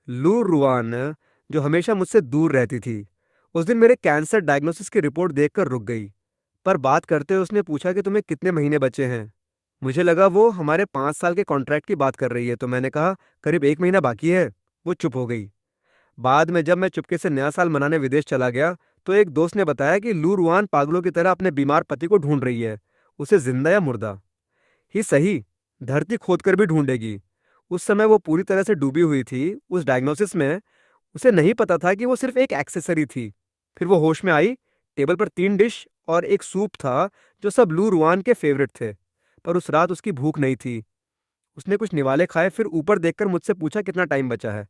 लू रुआन, जो हमेशा मुझसे दूर रहती थी, उस दिन मेरे कैंसर डायग्नोसिस की रिपोर्ट देखकर रुक गई। पर बात करते हुए उसने पूछा कि तुम्हें कितने महीने बचे हैं। मुझे लगा वो हमारे 5 साल के कॉन्ट्रैक्ट की बात कर रही है, तो मैंने कहा करीब 1 महीना बाकी है। वो चुप हो गई। बाद में जब मैं चुपके से नया साल मनाने विदेश चला गया, तो एक दोस्त ने बताया कि लू रुआन पागलों की तरह अपने बीमार पति को ढूंढ रही है, उसे जिंदा या मुर्दा ही सही, धरती खोदकर भी ढूंढेगी। उस समय वो पूरी तरह से डूबी हुई थी उस डायग्नोसिस में। उसे नहीं पता था कि वो सिर्फ एक एक्सेसरी थी। फिर वो होश में आई। टेबल पर 3 डिश और एक सूप था, जो सब लू रुआन के फेवरेट थे। पर उस रात उसकी भूख नहीं थी। उसने कुछ निवाले खाए, फिर ऊपर देखकर मुझसे पूछा कितना टाइम बचा है।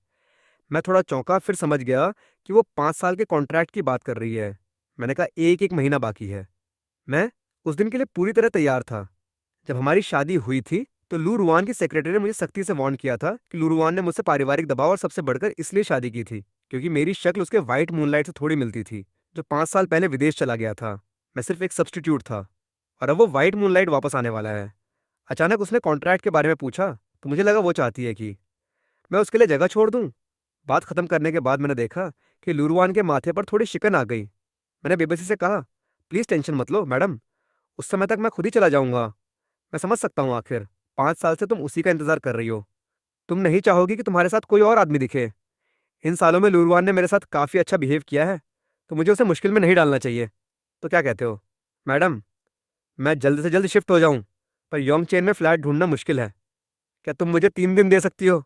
मैं थोड़ा चौंका, फिर समझ गया कि वो 5 साल के कॉन्ट्रैक्ट की बात कर रही है। मैंने कहा एक एक महीना बाकी है। मैं उस दिन के लिए पूरी तरह तैयार था। जब हमारी शादी हुई थी, तो लू रुआन की सेक्रेटरी ने मुझे सख्ती से वार्न किया था कि लू रुआन ने मुझसे पारिवारिक दबाव और सबसे बढ़कर इसलिए शादी की थी क्योंकि मेरी शक्ल उसके व्हाइट मूनलाइट से थोड़ी मिलती थी, जो 5 साल पहले विदेश चला गया था। मैं सिर्फ एक सब्स्टिट्यूट था, और अब वो व्हाइट मूनलाइट वापस आने वाला है। अचानक उसने कॉन्ट्रैक्ट के बारे में पूछा, तो मुझे लगा वो चाहती है कि मैं उसके लिए जगह छोड़ दूं। बात खत्म करने के बाद मैंने देखा कि लू रुआन के माथे पर थोड़ी शिकन आ गई। मैंने बेबसी से कहा, प्लीज टेंशन मत लो मैडम, उस समय तक मैं खुद ही चला जाऊंगा। मैं समझ सकता हूँ, आखिर 5 साल से तुम उसी का इंतजार कर रही हो। तुम नहीं चाहोगी कि तुम्हारे साथ कोई और आदमी दिखे। इन सालों में लूरवान ने मेरे साथ काफी अच्छा बिहेव किया है, तो मुझे उसे मुश्किल में नहीं डालना चाहिए। तो क्या कहते हो मैडम? मैं जल्द से जल्द शिफ्ट हो जाऊं, पर योंग चेन में फ्लैट ढूंढना मुश्किल है। क्या तुम मुझे 3 दिन दे सकती हो?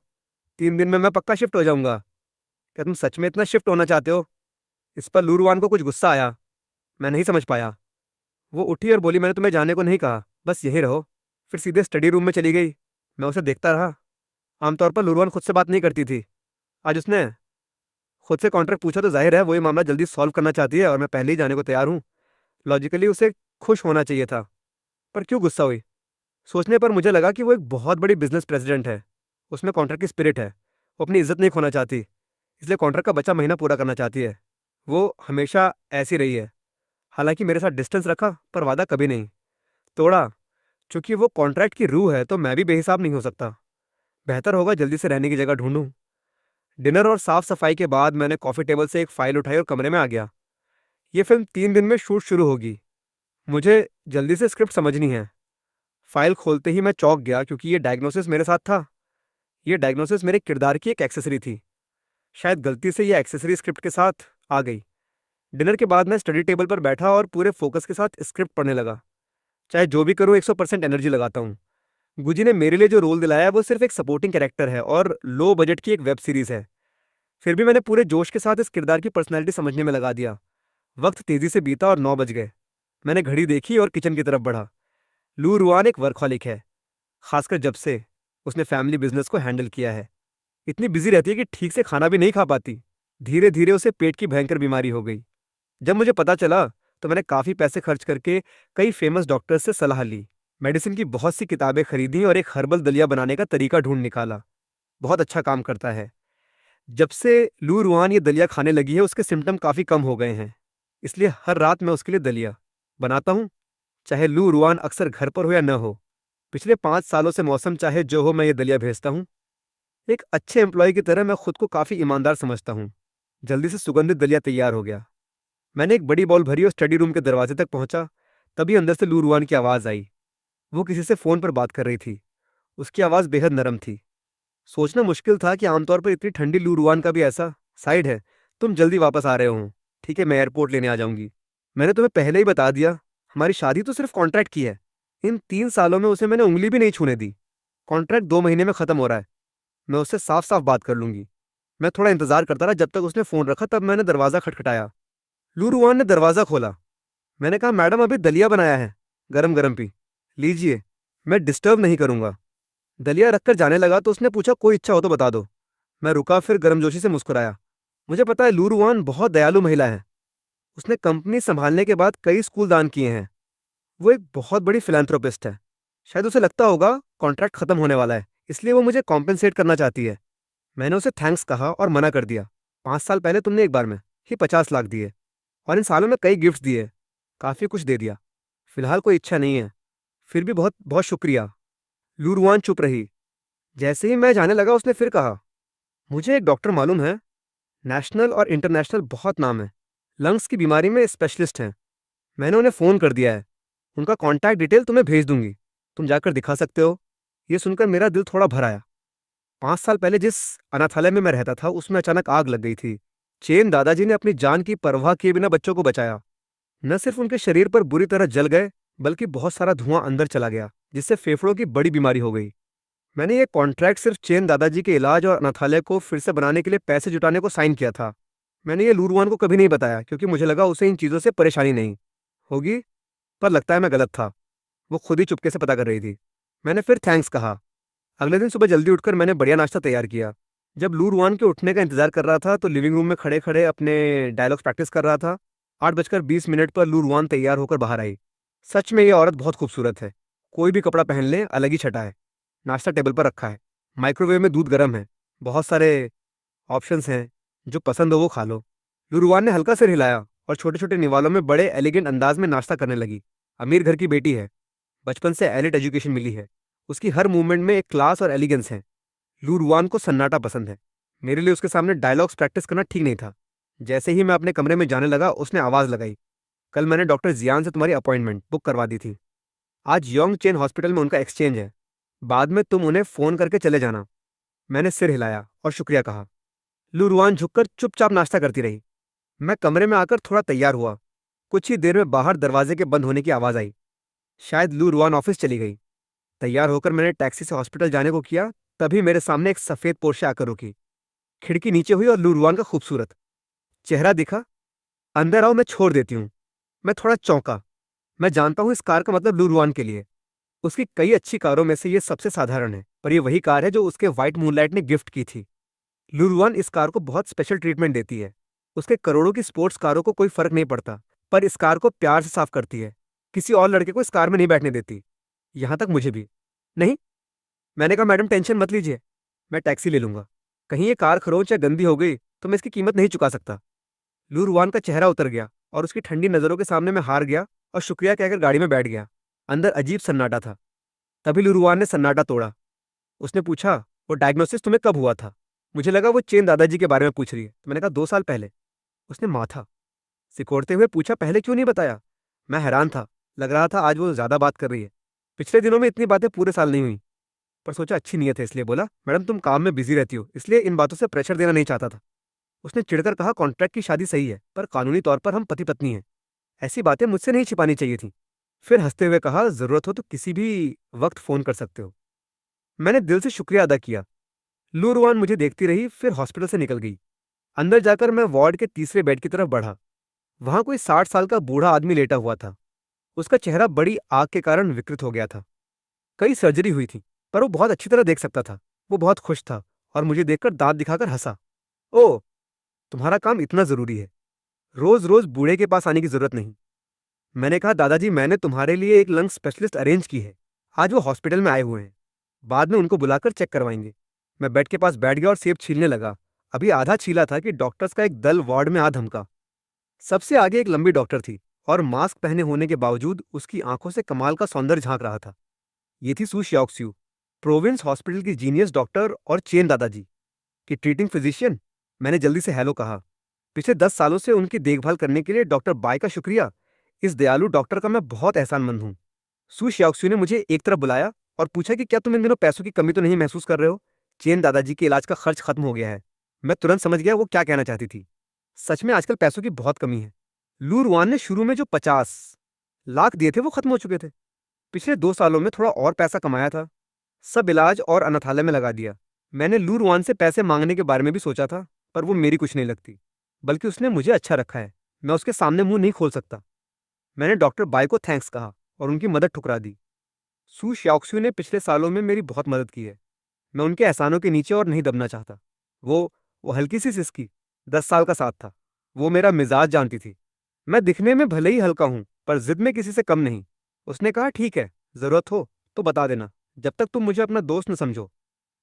3 दिन में मैं पक्का शिफ्ट हो जाऊंगा। क्या तुम सच में इतना शिफ्ट होना चाहते हो? इस पर लूरवान को कुछ गुस्सा आया। मैं नहीं समझ पाया। वो उठी और बोली, मैंने तुम्हें जाने को नहीं कहा, बस यही रहो। फिर सीधे स्टडी रूम में चली गई। मैं उसे देखता रहा। आमतौर पर लूरवान खुद से बात नहीं करती थी। आज उसने खुद से कॉन्ट्रैक्ट पूछा, तो जाहिर है वो ये मामला जल्दी सॉल्व करना चाहती है, और मैं पहले ही जाने को तैयार हूँ। लॉजिकली उसे खुश होना चाहिए था, पर क्यों गुस्सा हुई? सोचने पर मुझे लगा कि वो एक बहुत बड़ी बिजनेस प्रेसिडेंट है। उसमें कॉन्ट्रैक्ट की स्पिरिट है। वो अपनी इज्जत नहीं खोना चाहती, इसलिए कॉन्ट्रैक्ट का बचा महीना पूरा करना चाहती है। वो हमेशा ऐसी रही है। हालांकि मेरे साथ डिस्टेंस रखा, पर वादा कभी नहीं तोड़ा। चूंकि वो कॉन्ट्रैक्ट की रूह है, तो मैं भी बेहिसाब नहीं हो सकता। बेहतर होगा जल्दी से रहने की जगह ढूंढूं। डिनर और साफ सफाई के बाद मैंने कॉफी टेबल से एक फाइल उठाई और कमरे में आ गया। ये फिल्म 3 दिन में शूट शुरू होगी। मुझे जल्दी से स्क्रिप्ट समझनी है। फाइल खोलते ही मैं चौंक गया, क्योंकि ये डायग्नोसिस मेरे साथ था। ये डायग्नोसिस मेरे किरदार की एक एक्सेसरी थी। शायद गलती से ये एक्सेसरी स्क्रिप्ट के साथ आ गई। डिनर के बाद मैं स्टडी टेबल पर बैठा और पूरे फोकस के साथ स्क्रिप्ट पढ़ने लगा। चाहे जो भी करूँ, 100% एनर्जी लगाता हूँ। गुजी ने मेरे लिए जो रोल दिलाया है, वो सिर्फ एक सपोर्टिंग कैरेक्टर है और लो बजट की एक वेब सीरीज है। फिर भी मैंने पूरे जोश के साथ इस किरदार की पर्सनैलिटी समझने में लगा दिया। वक्त तेजी से बीता और 9 बज गए। मैंने घड़ी देखी और किचन की तरफ बढ़ा। लू रुआन एक वर्कहॉलिक है, खासकर जब से उसने फैमिली बिजनेस को हैंडल किया है। इतनी बिजी रहती है कि ठीक से खाना भी नहीं खा पाती। धीरे धीरे उसे पेट की भयंकर बीमारी हो गई। जब मुझे पता चला, तो मैंने काफी पैसे खर्च करके कई फेमस डॉक्टर्स से सलाह ली। मेडिसिन की बहुत सी किताबें खरीदी और एक हर्बल दलिया बनाने का तरीका ढूंढ निकाला। बहुत अच्छा काम करता है। जब से लू रुआन ये दलिया खाने लगी है, उसके सिम्टम काफी कम हो गए हैं। इसलिए हर रात मैं उसके लिए दलिया बनाता हूँ, चाहे लू रुआन अक्सर घर पर हो या न हो। पिछले 5 सालों से मौसम चाहे जो हो, मैं ये दलिया भेजता हूँ। एक अच्छे एम्प्लॉय की तरह मैं खुद को काफी ईमानदार समझता हूँ। जल्दी से सुगंधित दलिया तैयार हो गया। मैंने एक बड़ी बॉल भरी और स्टडी रूम के दरवाजे तक पहुंचा। तभी अंदर से लू रुआन की आवाज आई। वो किसी से फोन पर बात कर रही थी। उसकी आवाज बेहद नरम थी। सोचना मुश्किल था कि आमतौर पर इतनी ठंडी लू रुआन का भी ऐसा साइड है। तुम जल्दी वापस आ रहे हो? ठीक है, मैं एयरपोर्ट लेने आ जाऊंगी। मैंने तुम्हें पहले ही बता दिया, हमारी शादी तो सिर्फ कॉन्ट्रैक्ट की है। इन 3 सालों में उसे मैंने उंगली भी नहीं छूने दी। कॉन्ट्रैक्ट 2 महीने में खत्म हो रहा है। मैं उससे साफ साफ बात कर लूंगी। मैं थोड़ा इंतजार करता रहा, जब तक उसने फोन रखा। तब मैंने दरवाजा खटखटाया। लू रुआन ने दरवाजा खोला। मैंने कहा, मैडम अभी दलिया बनाया है, गरम गरम पी लीजिए, मैं डिस्टर्ब नहीं करूंगा। दलिया रखकर जाने लगा, तो उसने पूछा, कोई इच्छा हो तो बता दो। मैं रुका, फिर गर्मजोशी से मुस्कुराया। मुझे पता है, लू रुआन बहुत दयालु महिला है। उसने कंपनी संभालने के बाद कई स्कूल दान किए हैं। वो एक बहुत बड़ी फिलैंथ्रोपिस्ट है। शायद उसे लगता होगा कॉन्ट्रैक्ट खत्म होने वाला है, इसलिए वो मुझे कॉम्पेंसेट करना चाहती है। मैंने उसे थैंक्स कहा और मना कर दिया। 5 साल पहले तुमने एक बार में ही 50 लाख दिए, और इन सालों में कई गिफ्ट्स दिए। काफी कुछ दे दिया। फिलहाल कोई इच्छा नहीं है। फिर भी बहुत बहुत शुक्रिया। लू रुआन चुप रही। जैसे ही मैं जाने लगा, उसने फिर कहा, मुझे एक डॉक्टर मालूम है, नेशनल और इंटरनेशनल बहुत नाम है, लंग्स की बीमारी में स्पेशलिस्ट हैं। मैंने उन्हें फ़ोन कर दिया है, उनका कॉन्टैक्ट डिटेल तुम्हें भेज दूंगी, तुम जाकर दिखा सकते हो। ये सुनकर मेरा दिल थोड़ा भर आया। 5 साल पहले जिस अनाथालय में मैं रहता था उसमें अचानक आग लग गई थी। चेन दादाजी ने अपनी जान की परवाह किए बिना बच्चों को बचाया। न सिर्फ उनके शरीर पर बुरी तरह जल गए, बल्कि बहुत सारा धुआं अंदर चला गया, जिससे फेफड़ों की बड़ी बीमारी हो गई। मैंने ये कॉन्ट्रैक्ट सिर्फ चेन दादाजी के इलाज और अनाथालय को फिर से बनाने के लिए पैसे जुटाने को साइन किया था। मैंने ये लूरवान को कभी नहीं बताया, क्योंकि मुझे लगा उसे इन चीज़ों से परेशानी नहीं होगी। पर लगता है मैं गलत था। वो खुद ही चुपके से पता कर रही थी। मैंने फिर थैंक्स कहा। अगले दिन सुबह जल्दी उठकर मैंने बढ़िया नाश्ता तैयार किया। जब लूरवान के उठने का इंतजार कर रहा था तो लिविंग रूम में खड़े खड़े अपने डायलॉग्स प्रैक्टिस कर रहा था। 8:20 पर लूरवान तैयार होकर बाहर आई। सच में ये औरत बहुत खूबसूरत है। कोई भी कपड़ा पहन ले अलग ही छटा है। नाश्ता टेबल पर रखा है, माइक्रोवेव में दूध गर्म है, बहुत सारे ऑप्शंस हैं, जो पसंद हो वो खा लो। लूरवान ने हल्का सिर हिलाया और छोटे छोटे निवालों में बड़े एलिगेंट अंदाज में नाश्ता करने लगी। अमीर घर की बेटी है, बचपन से एलिट एजुकेशन मिली है, उसकी हर मूवमेंट में एक क्लास और एलिगेंस है। लूरवान को सन्नाटा पसंद है। मेरे लिए उसके सामने डायलॉग्स प्रैक्टिस करना ठीक नहीं था। जैसे ही मैं अपने कमरे में जाने लगा उसने आवाज़ लगाई, कल मैंने डॉक्टर जियान से तुम्हारी अपॉइंटमेंट बुक करवा दी थी। आज यंग चेन हॉस्पिटल में उनका एक्सचेंज है। बाद में तुम उन्हें फ़ोन करके चले जाना। मैंने सिर हिलाया और शुक्रिया कहा। लूरवान झुककर चुपचाप नाश्ता करती रही। मैं कमरे में आकर थोड़ा तैयार हुआ। कुछ ही देर में बाहर दरवाजे के बंद होने की आवाज़ आई। शायद लूरवान ऑफिस चली गई। तैयार होकर मैंने टैक्सी से हॉस्पिटल जाने को किया, तभी मेरे सामने एक सफ़ेद पोर्शे आकर रुकी। खिड़की नीचे हुई और लूरवान का खूबसूरत चेहरा दिखा। अंदर आओ, मैं छोड़ देती हूँ। मैं थोड़ा चौंका। मैं जानता हूँ इस कार का मतलब लूरवान के लिए। उसकी कई अच्छी कारों में से ये सबसे साधारण है, पर ये वही कार है जो उसके व्हाइट मूनलाइट ने गिफ्ट की थी। लूरवान इस कार को बहुत स्पेशल ट्रीटमेंट देती है। उसके करोड़ों की स्पोर्ट्स कारों को कोई फर्क नहीं पड़ता, पर इस कार को प्यार से साफ करती है। किसी और लड़के को इस कार में नहीं बैठने देती, यहाँ तक मुझे भी नहीं। मैंने कहा, मैडम टेंशन मत लीजिए, मैं टैक्सी ले लूंगा। कहीं ये कार खरोंच या गंदी हो गई तो मैं इसकी कीमत नहीं चुका सकता। लूरवान का चेहरा उतर गया और उसकी ठंडी नजरों के सामने मैं हार गया और शुक्रिया कहकर गाड़ी में बैठ गया। अंदर अजीब सन्नाटा था। तभी लूरवान ने सन्नाटा तोड़ा। उसने पूछा, वो डायग्नोसिस तुम्हें कब हुआ था? मुझे लगा वो चेन दादाजी के बारे में पूछ रही है, तो मैंने कहा 2 साल पहले। उसने माथा सिकोड़ते हुए पूछा, पहले क्यों नहीं बताया? मैं हैरान था। लग रहा था आज वो ज्यादा बात कर रही है। पिछले दिनों में इतनी बातें पूरे साल नहीं हुई, पर सोचा अच्छी नीयत है इसलिए बोला, मैडम तुम काम में बिजी रहती हो, इसलिए इन बातों से प्रेशर देना नहीं चाहता था। उसने चिढ़कर कहा, कॉन्ट्रैक्ट की शादी सही है, पर कानूनी तौर पर हम पति पत्नी हैं। ऐसी बातें मुझसे नहीं छिपानी चाहिए थी। फिर हंसते हुए कहा, जरूरत हो तो किसी भी वक्त फोन कर सकते हो। मैंने दिल से शुक्रिया अदा किया। लूरवान मुझे देखती रही, फिर हॉस्पिटल से निकल गई। अंदर जाकर मैं वार्ड के तीसरे बेड की तरफ बढ़ा। वहां कोई 60 साल का बूढ़ा आदमी लेटा हुआ था। उसका चेहरा बड़ी आग के कारण विकृत हो गया था। कई सर्जरी हुई थी, पर वो बहुत अच्छी तरह देख सकता था। वो बहुत खुश था और मुझे देखकर दांत दिखाकर हंसा। ओह, तुम्हारा काम इतना जरूरी है, रोज रोज बूढ़े के पास आने की जरूरत नहीं। मैंने कहा, दादाजी मैंने तुम्हारे लिए एक लंग स्पेशलिस्ट अरेंज की है। आज वो हॉस्पिटल में आए हुए हैं, बाद में उनको बुलाकर चेक करवाएंगे। मैं बेड के पास बैठ गया और सेब छीलने लगा। अभी आधा छीला था कि डॉक्टर्स का एक दल वार्ड में आ धमका। सबसे आगे एक लंबी डॉक्टर थी और मास्क पहने होने के बावजूद उसकी आंखों से कमाल का सौंदर्य झांक रहा था। ये थी सू श्याओक्स्यू, प्रोविंस हॉस्पिटल की जीनियस डॉक्टर और चेन दादाजी की ट्रीटिंग फिजिशियन। मैंने जल्दी से हेलो कहा। पिछले 10 सालों से उनकी देखभाल करने के लिए डॉक्टर बाय का शुक्रिया। इस दयालु डॉक्टर का मैं बहुत एहसानमंद हूँ। सू श्याओक्स्यू ने मुझे एक तरफ बुलाया और पूछा कि क्या तुम इन दिनों पैसों की कमी तो नहीं महसूस कर रहे हो? चेन दादाजी के इलाज का खर्च खत्म हो गया है। मैं तुरंत समझ गया वो क्या कहना चाहती थी। सच में आजकल पैसों की बहुत कमी है। लूरवान ने शुरू में जो 50 लाख दिए थे वो खत्म हो चुके थे। पिछले 2 सालों में थोड़ा और पैसा कमाया था, सब इलाज और अनाथालय में लगा दिया। मैंने लूरवान से पैसे मांगने के बारे में भी सोचा था, पर वो मेरी कुछ नहीं लगती, बल्कि उसने मुझे अच्छा रखा है। मैं उसके सामने मुंह नहीं खोल सकता। मैंने डॉक्टर बाय को थैंक्स कहा और उनकी मदद ठुकरा दी। सू श्याओक्स्यू ने पिछले सालों में मेरी बहुत मदद की है। मैं उनके एहसानों के नीचे और नहीं दबना चाहता। वो हल्की सी सिसकी, 10 साल का साथ था। वो मेरा मिजाज जानती थी। मैं दिखने में भले ही हल्का हूं, पर जिद में किसी से कम नहीं। उसने कहा, ठीक है, जरूरत हो तो बता देना, जब तक तुम मुझे अपना दोस्त न समझो।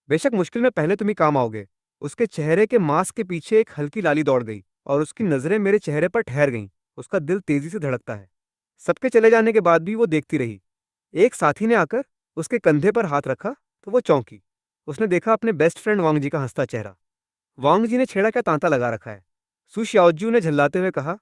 बेशक मुश्किल में पहले तुम ही काम आओगे। उसके चेहरे के मांस के पीछे एक हल्की लाली दौड़ गई और उसकी नजरें मेरे चेहरे पर ठहर गईं। उसका दिल तेजी से धड़कता है। सबके चले जाने के बाद भी वो देखती रही। एक साथी ने आकर उसके कंधे पर हाथ रखा तो वो चौंकी। उसने देखा अपने बेस्ट फ्रेंड वांग जी का हंसता चेहरा। वांग जी ने छेड़ा क्या तांता लगा रखा है। सु शाओजू ने झल्लाते हुए कहा,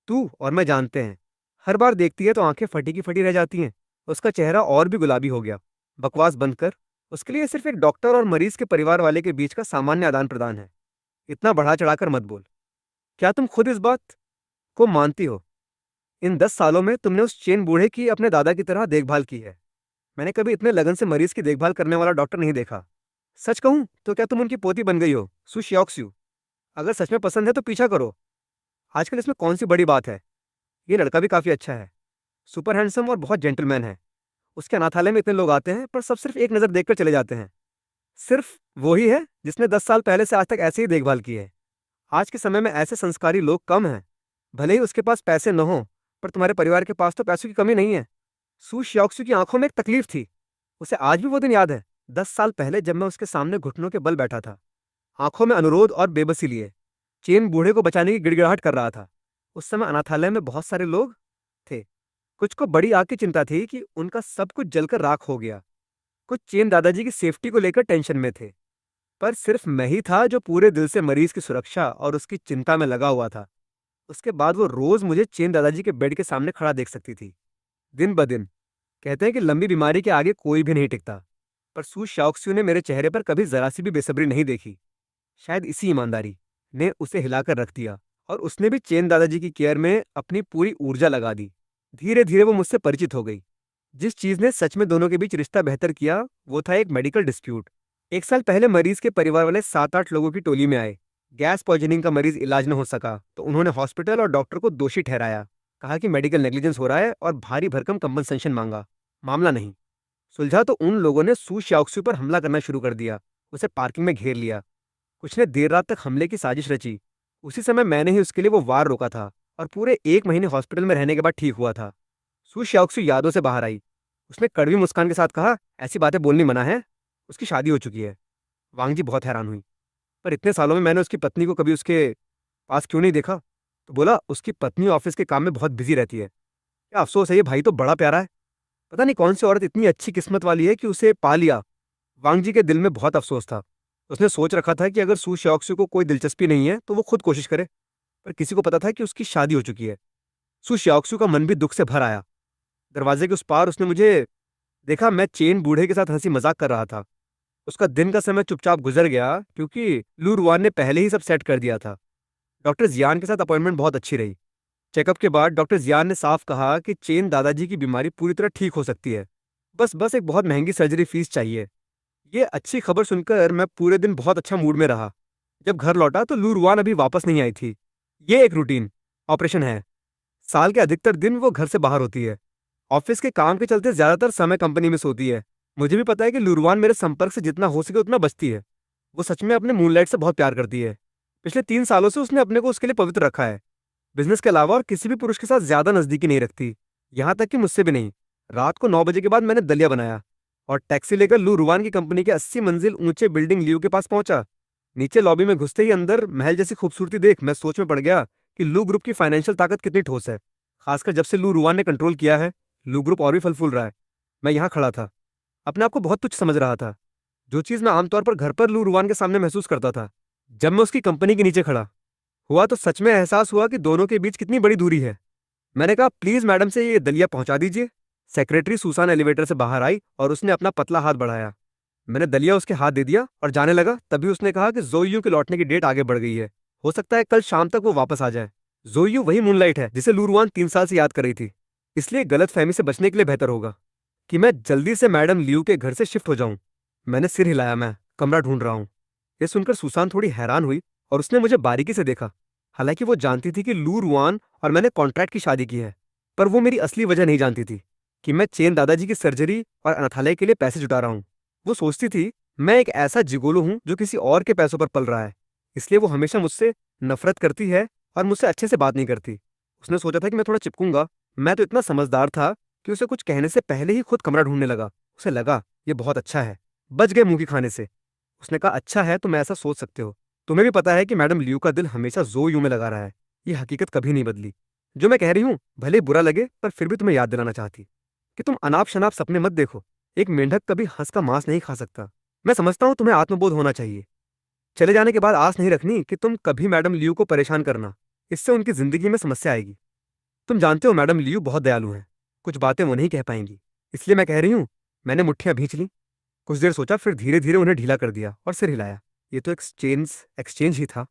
तू और मैं जानते हैं, हर बार देखती है तो आंखें फटी की फटी रह जाती हैं। उसका चेहरा और भी गुलाबी हो गया। बकवास बंद कर। उसके लिए सिर्फ एक डॉक्टर और मरीज के परिवार वाले के बीच का सामान्य आदान प्रदान है। इतना बढ़ा चढ़ाकर मत बोल। क्या तुम खुद इस बात को मानती हो? इन 10 सालों में तुमने उस चेन बूढ़े की अपने दादा की तरह देखभाल की है। मैंने कभी इतने लगन से मरीज की देखभाल करने वाला डॉक्टर नहीं देखा। सच कहूं तो क्या तुम उनकी पोती बन गई हो, सु श्योक्स्यू? अगर सच में पसंद है तो पीछा करो। आजकल इसमें कौन सी बड़ी बात है? ये लड़का भी काफी अच्छा है, सुपर हैंडसम और बहुत जेंटलमैन है। उसके अनाथालय में इतने लोग आते हैं पर सब सिर्फ एक नज़र देखकर चले जाते हैं। सिर्फ वो ही है जिसने 10 साल पहले से आज तक ऐसे ही देखभाल की है। आज के समय में ऐसे संस्कारी लोग कम हैं। भले ही उसके पास पैसे न हों, पर तुम्हारे परिवार के पास तो पैसों की कमी नहीं है। सू श्योक्सू की आंखों में एक तकलीफ थी। उसे आज भी वो दिन याद है, 10 साल पहले जब मैं उसके सामने घुटनों के बल बैठा था, आंखों में अनुरोध और बेबसी लिए चेन बूढ़े को बचाने की गिड़गिड़ाहट कर रहा था। उस समय अनाथालय में बहुत सारे लोग थे। कुछ को बड़ी आग की चिंता थी कि उनका सब कुछ जलकर राख हो गया। कुछ चेन दादाजी की सेफ्टी को लेकर टेंशन में थे। पर सिर्फ मैं ही था जो पूरे दिल से मरीज की सुरक्षा और उसकी चिंता में लगा हुआ था। उसके बाद वो रोज मुझे चेन दादाजी के बेड के सामने खड़ा देख सकती थी, दिन ब दिन। कहते हैं कि लंबी बीमारी के आगे कोई भी नहीं टिकता, पर सू शाओक्स्यू ने मेरे चेहरे पर कभी जरा सी भी बेसब्री नहीं देखी। शायद इसी ईमानदारी ने उसे हिलाकर रख दिया और उसने भी चेन दादाजी की केयर में अपनी पूरी ऊर्जा लगा दी। धीरे धीरे वो मुझसे परिचित हो गई। जिस चीज ने सच में दोनों के बीच रिश्ता बेहतर किया वो था एक मेडिकल डिस्प्यूट। 1 साल पहले मरीज के परिवार वाले 7-8 लोगों की टोली में आए। गैस पॉइजनिंग का मरीज इलाज न हो सका तो उन्होंने हॉस्पिटल और डॉक्टर को दोषी ठहराया। कहा कि मेडिकल नेग्लिजेंस हो रहा है और भारी भरकम कंपनसेशन मांगा। मामला नहीं सुलझा तो उन लोगों ने सू शाओक्सू पर हमला करना शुरू कर दिया। उसे पार्किंग में घेर लिया। कुछ ने देर रात तक हमले की साजिश रची। उसी समय मैंने ही उसके लिए वो वार रोका था और पूरे 1 महीने हॉस्पिटल में रहने के बाद ठीक हुआ था। सू शाओक्सू यादों से बाहर आई। उसने कड़वी मुस्कान के साथ कहा, ऐसी बातें बोलनी मना है, उसकी शादी हो चुकी है। वांग जी बहुत हैरान हुई। पर इतने सालों में मैंने उसकी पत्नी को कभी उसके पास क्यों नहीं देखा? तो बोला, उसकी पत्नी ऑफिस के काम में बहुत बिजी रहती है। क्या अफसोस है, ये भाई तो बड़ा प्यारा है। पता नहीं कौन सी औरत इतनी अच्छी किस्मत वाली है कि उसे पा लिया। वांग जी के दिल में बहुत अफसोस था। उसने सोच रखा था कि अगर सू शाओक्सू को कोई दिलचस्पी नहीं है तो वो खुद कोशिश करे, पर किसी को पता था कि उसकी शादी हो चुकी है। सू शाओक्सू का मन भी दुख से भर आया। दरवाजे के उस पार उसने मुझे देखा। मैं चेन बूढ़े के साथ हंसी मजाक कर रहा था। उसका दिन का समय चुपचाप गुजर गया क्योंकि लू रुआन ने पहले ही सब सेट कर दिया था। डॉक्टर जियान के साथ अपॉइंटमेंट बहुत अच्छी रही। चेकअप के बाद डॉक्टर जियान ने साफ कहा कि चेन दादाजी की बीमारी पूरी तरह ठीक हो सकती है। बस एक बहुत महंगी सर्जरी फीस चाहिए। ये अच्छी खबर सुनकर मैं पूरे दिन बहुत अच्छा मूड में रहा। जब घर लौटा तो लू रुआन अभी वापस नहीं आई थी। ये एक रूटीन ऑपरेशन है। साल के अधिकतर दिन वो घर से बाहर होती है। ऑफिस के काम के चलते ज्यादातर समय कंपनी में सोती है। मुझे भी पता है कि लूरवान मेरे संपर्क से जितना हो सके उतना बचती है। वो सच में अपने मूनलाइट से बहुत प्यार करती है। पिछले 3 सालों से उसने अपने को उसके लिए पवित्र रखा है। बिजनेस के अलावा और किसी भी पुरुष के साथ ज्यादा नजदीकी नहीं रखती, यहाँ तक कि मुझसे भी नहीं। रात को 9 बजे के बाद मैंने दलिया बनाया और टैक्सी लेकर लू रुवान की कंपनी के 80 मंजिल ऊंचे बिल्डिंग लियो के पास पहुंचा। नीचे लॉबी में घुसते ही अंदर महल जैसी खूबसूरती देख मैं सोच में पड़ गया कि लू ग्रुप की फाइनेंशियल ताकत कितनी ठोस है। खासकर जब से लू रुवान ने कंट्रोल किया है, लू ग्रुप और भी फल फूल रहा है। मैं यहाँ खड़ा था, अपने आप को बहुत तुच्छ समझ रहा था। जो चीज मैं आमतौर पर घर पर लू रुवान के सामने महसूस करता था, जब मैं उसकी कंपनी के नीचे खड़ा हुआ तो सच में एहसास हुआ कि दोनों के बीच कितनी बड़ी दूरी है। मैंने कहा, प्लीज मैडम से ये दलिया पहुंचा दीजिए। सेक्रेटरी सुसान एलिवेटर से बाहर आई और उसने अपना पतला हाथ बढ़ाया। मैंने दलिया उसके हाथ दे दिया और जाने लगा। तभी उसने कहा कि जोयू के लौटने की डेट आगे बढ़ गई है। हो सकता है कल शाम तक वो वापस आ जाए। जोयू वही मूनलाइट है जिसे लूरुआन 3 साल से याद कर रही थी। इसलिए गलत फहमी से बचने के लिए बेहतर होगा कि मैं जल्दी से मैडम लियू के घर से शिफ्ट हो जाऊं। मैंने सिर हिलाया। मैं कमरा ढूंढ रहा हूं। यह सुनकर सुसान थोड़ी हैरान हुई और उसने मुझे बारीकी से देखा। हालांकि वो जानती थी कि लू रुआन और मैंने कॉन्ट्रैक्ट की शादी की है, पर वो मेरी असली वजह नहीं जानती थी कि मैं चेन दादाजी की सर्जरी और अनाथालय के लिए पैसे जुटा रहा हूँ। वो सोचती थी मैं एक ऐसा जिगोलो हूँ जो किसी और के पैसों पर पल रहा है, इसलिए वो हमेशा मुझसे नफरत करती है और मुझसे अच्छे से बात नहीं करती। उसने सोचा था कि मैं थोड़ा चिपकूंगा। मैं तो इतना समझदार था कि उसे कुछ कहने से पहले ही खुद कमरा ढूंढने लगा। उसे लगा ये बहुत अच्छा है, बच गए मुंह की खाने से। उसने कहा, अच्छा है तो मैं ऐसा सोच सकते हो। तुम्हें भी पता है कि मैडम लियू का दिल हमेशा जो यू में लगा रहा है। ये हकीकत कभी नहीं बदली। जो मैं कह रही हूँ भले बुरा लगे, पर फिर भी तुम्हें याद दिलाना चाहती कि तुम अनाप शनाप सपने मत देखो। एक मेंढक कभी हंस का मांस नहीं खा सकता। मैं समझता हूँ तुम्हें आत्मबोध होना चाहिए। चले जाने के बाद आस नहीं रखनी कि तुम कभी मैडम लियू को परेशान करना। इससे उनकी जिंदगी में समस्या आएगी। तुम जानते हो मैडम लियू बहुत दयालु हैं। कुछ बातें वो नहीं कह पाएंगी, इसलिए मैं कह रही हूँ। मैंने मुट्ठियां भींच ली। कुछ देर सोचा, फिर धीरे धीरे उन्हें ढीला कर दिया और सिर हिलाया। ये तो एक्सचेंज एक्सचेंज ही था।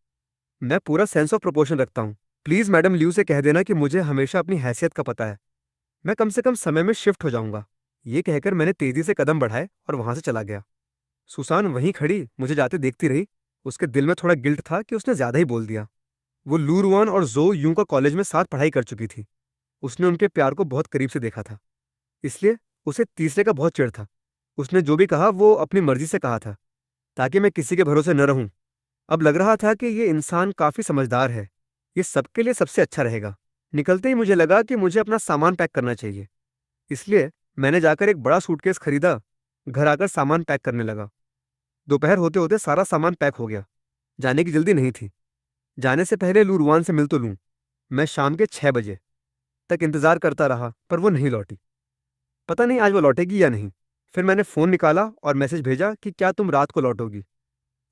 मैं पूरा सेंस ऑफ प्रोपोर्शन रखता हूँ। प्लीज मैडम लियू से कह देना कि मुझे हमेशा अपनी हैसियत का पता है। मैं कम से कम समय में शिफ्ट हो जाऊंगा। ये कहकर मैंने तेजी से कदम बढ़ाए और वहां से चला गया। सुसान वहीं खड़ी मुझे जाते देखती रही। उसके दिल में थोड़ा गिल्ट था कि उसने ज्यादा ही बोल दिया। वो लू रुआन और जो यूं का कॉलेज में साथ पढ़ाई कर चुकी थी। उसने उनके प्यार को बहुत करीब से देखा था, इसलिए उसे तीसरे का बहुत चिढ़ था। उसने जो भी कहा वो अपनी मर्जी से कहा था, ताकि मैं किसी के भरोसे न रहूं। अब लग रहा था कि ये इंसान काफी समझदार है। ये सबके लिए सबसे अच्छा रहेगा। निकलते ही मुझे लगा कि मुझे अपना सामान पैक करना चाहिए, इसलिए मैंने जाकर एक बड़ा सूटकेस खरीदा। घर आकर सामान पैक करने लगा। दोपहर होते होते सारा सामान पैक हो गया। जाने की जल्दी नहीं थी। जाने से पहले लू रुआन से मिल तो लूं। मैं शाम के 6 बजे तक इंतजार करता रहा, पर वो नहीं लौटी। पता नहीं आज वो लौटेगी या नहीं। फिर मैंने फोन निकाला और मैसेज भेजा कि क्या तुम रात को लौटोगी।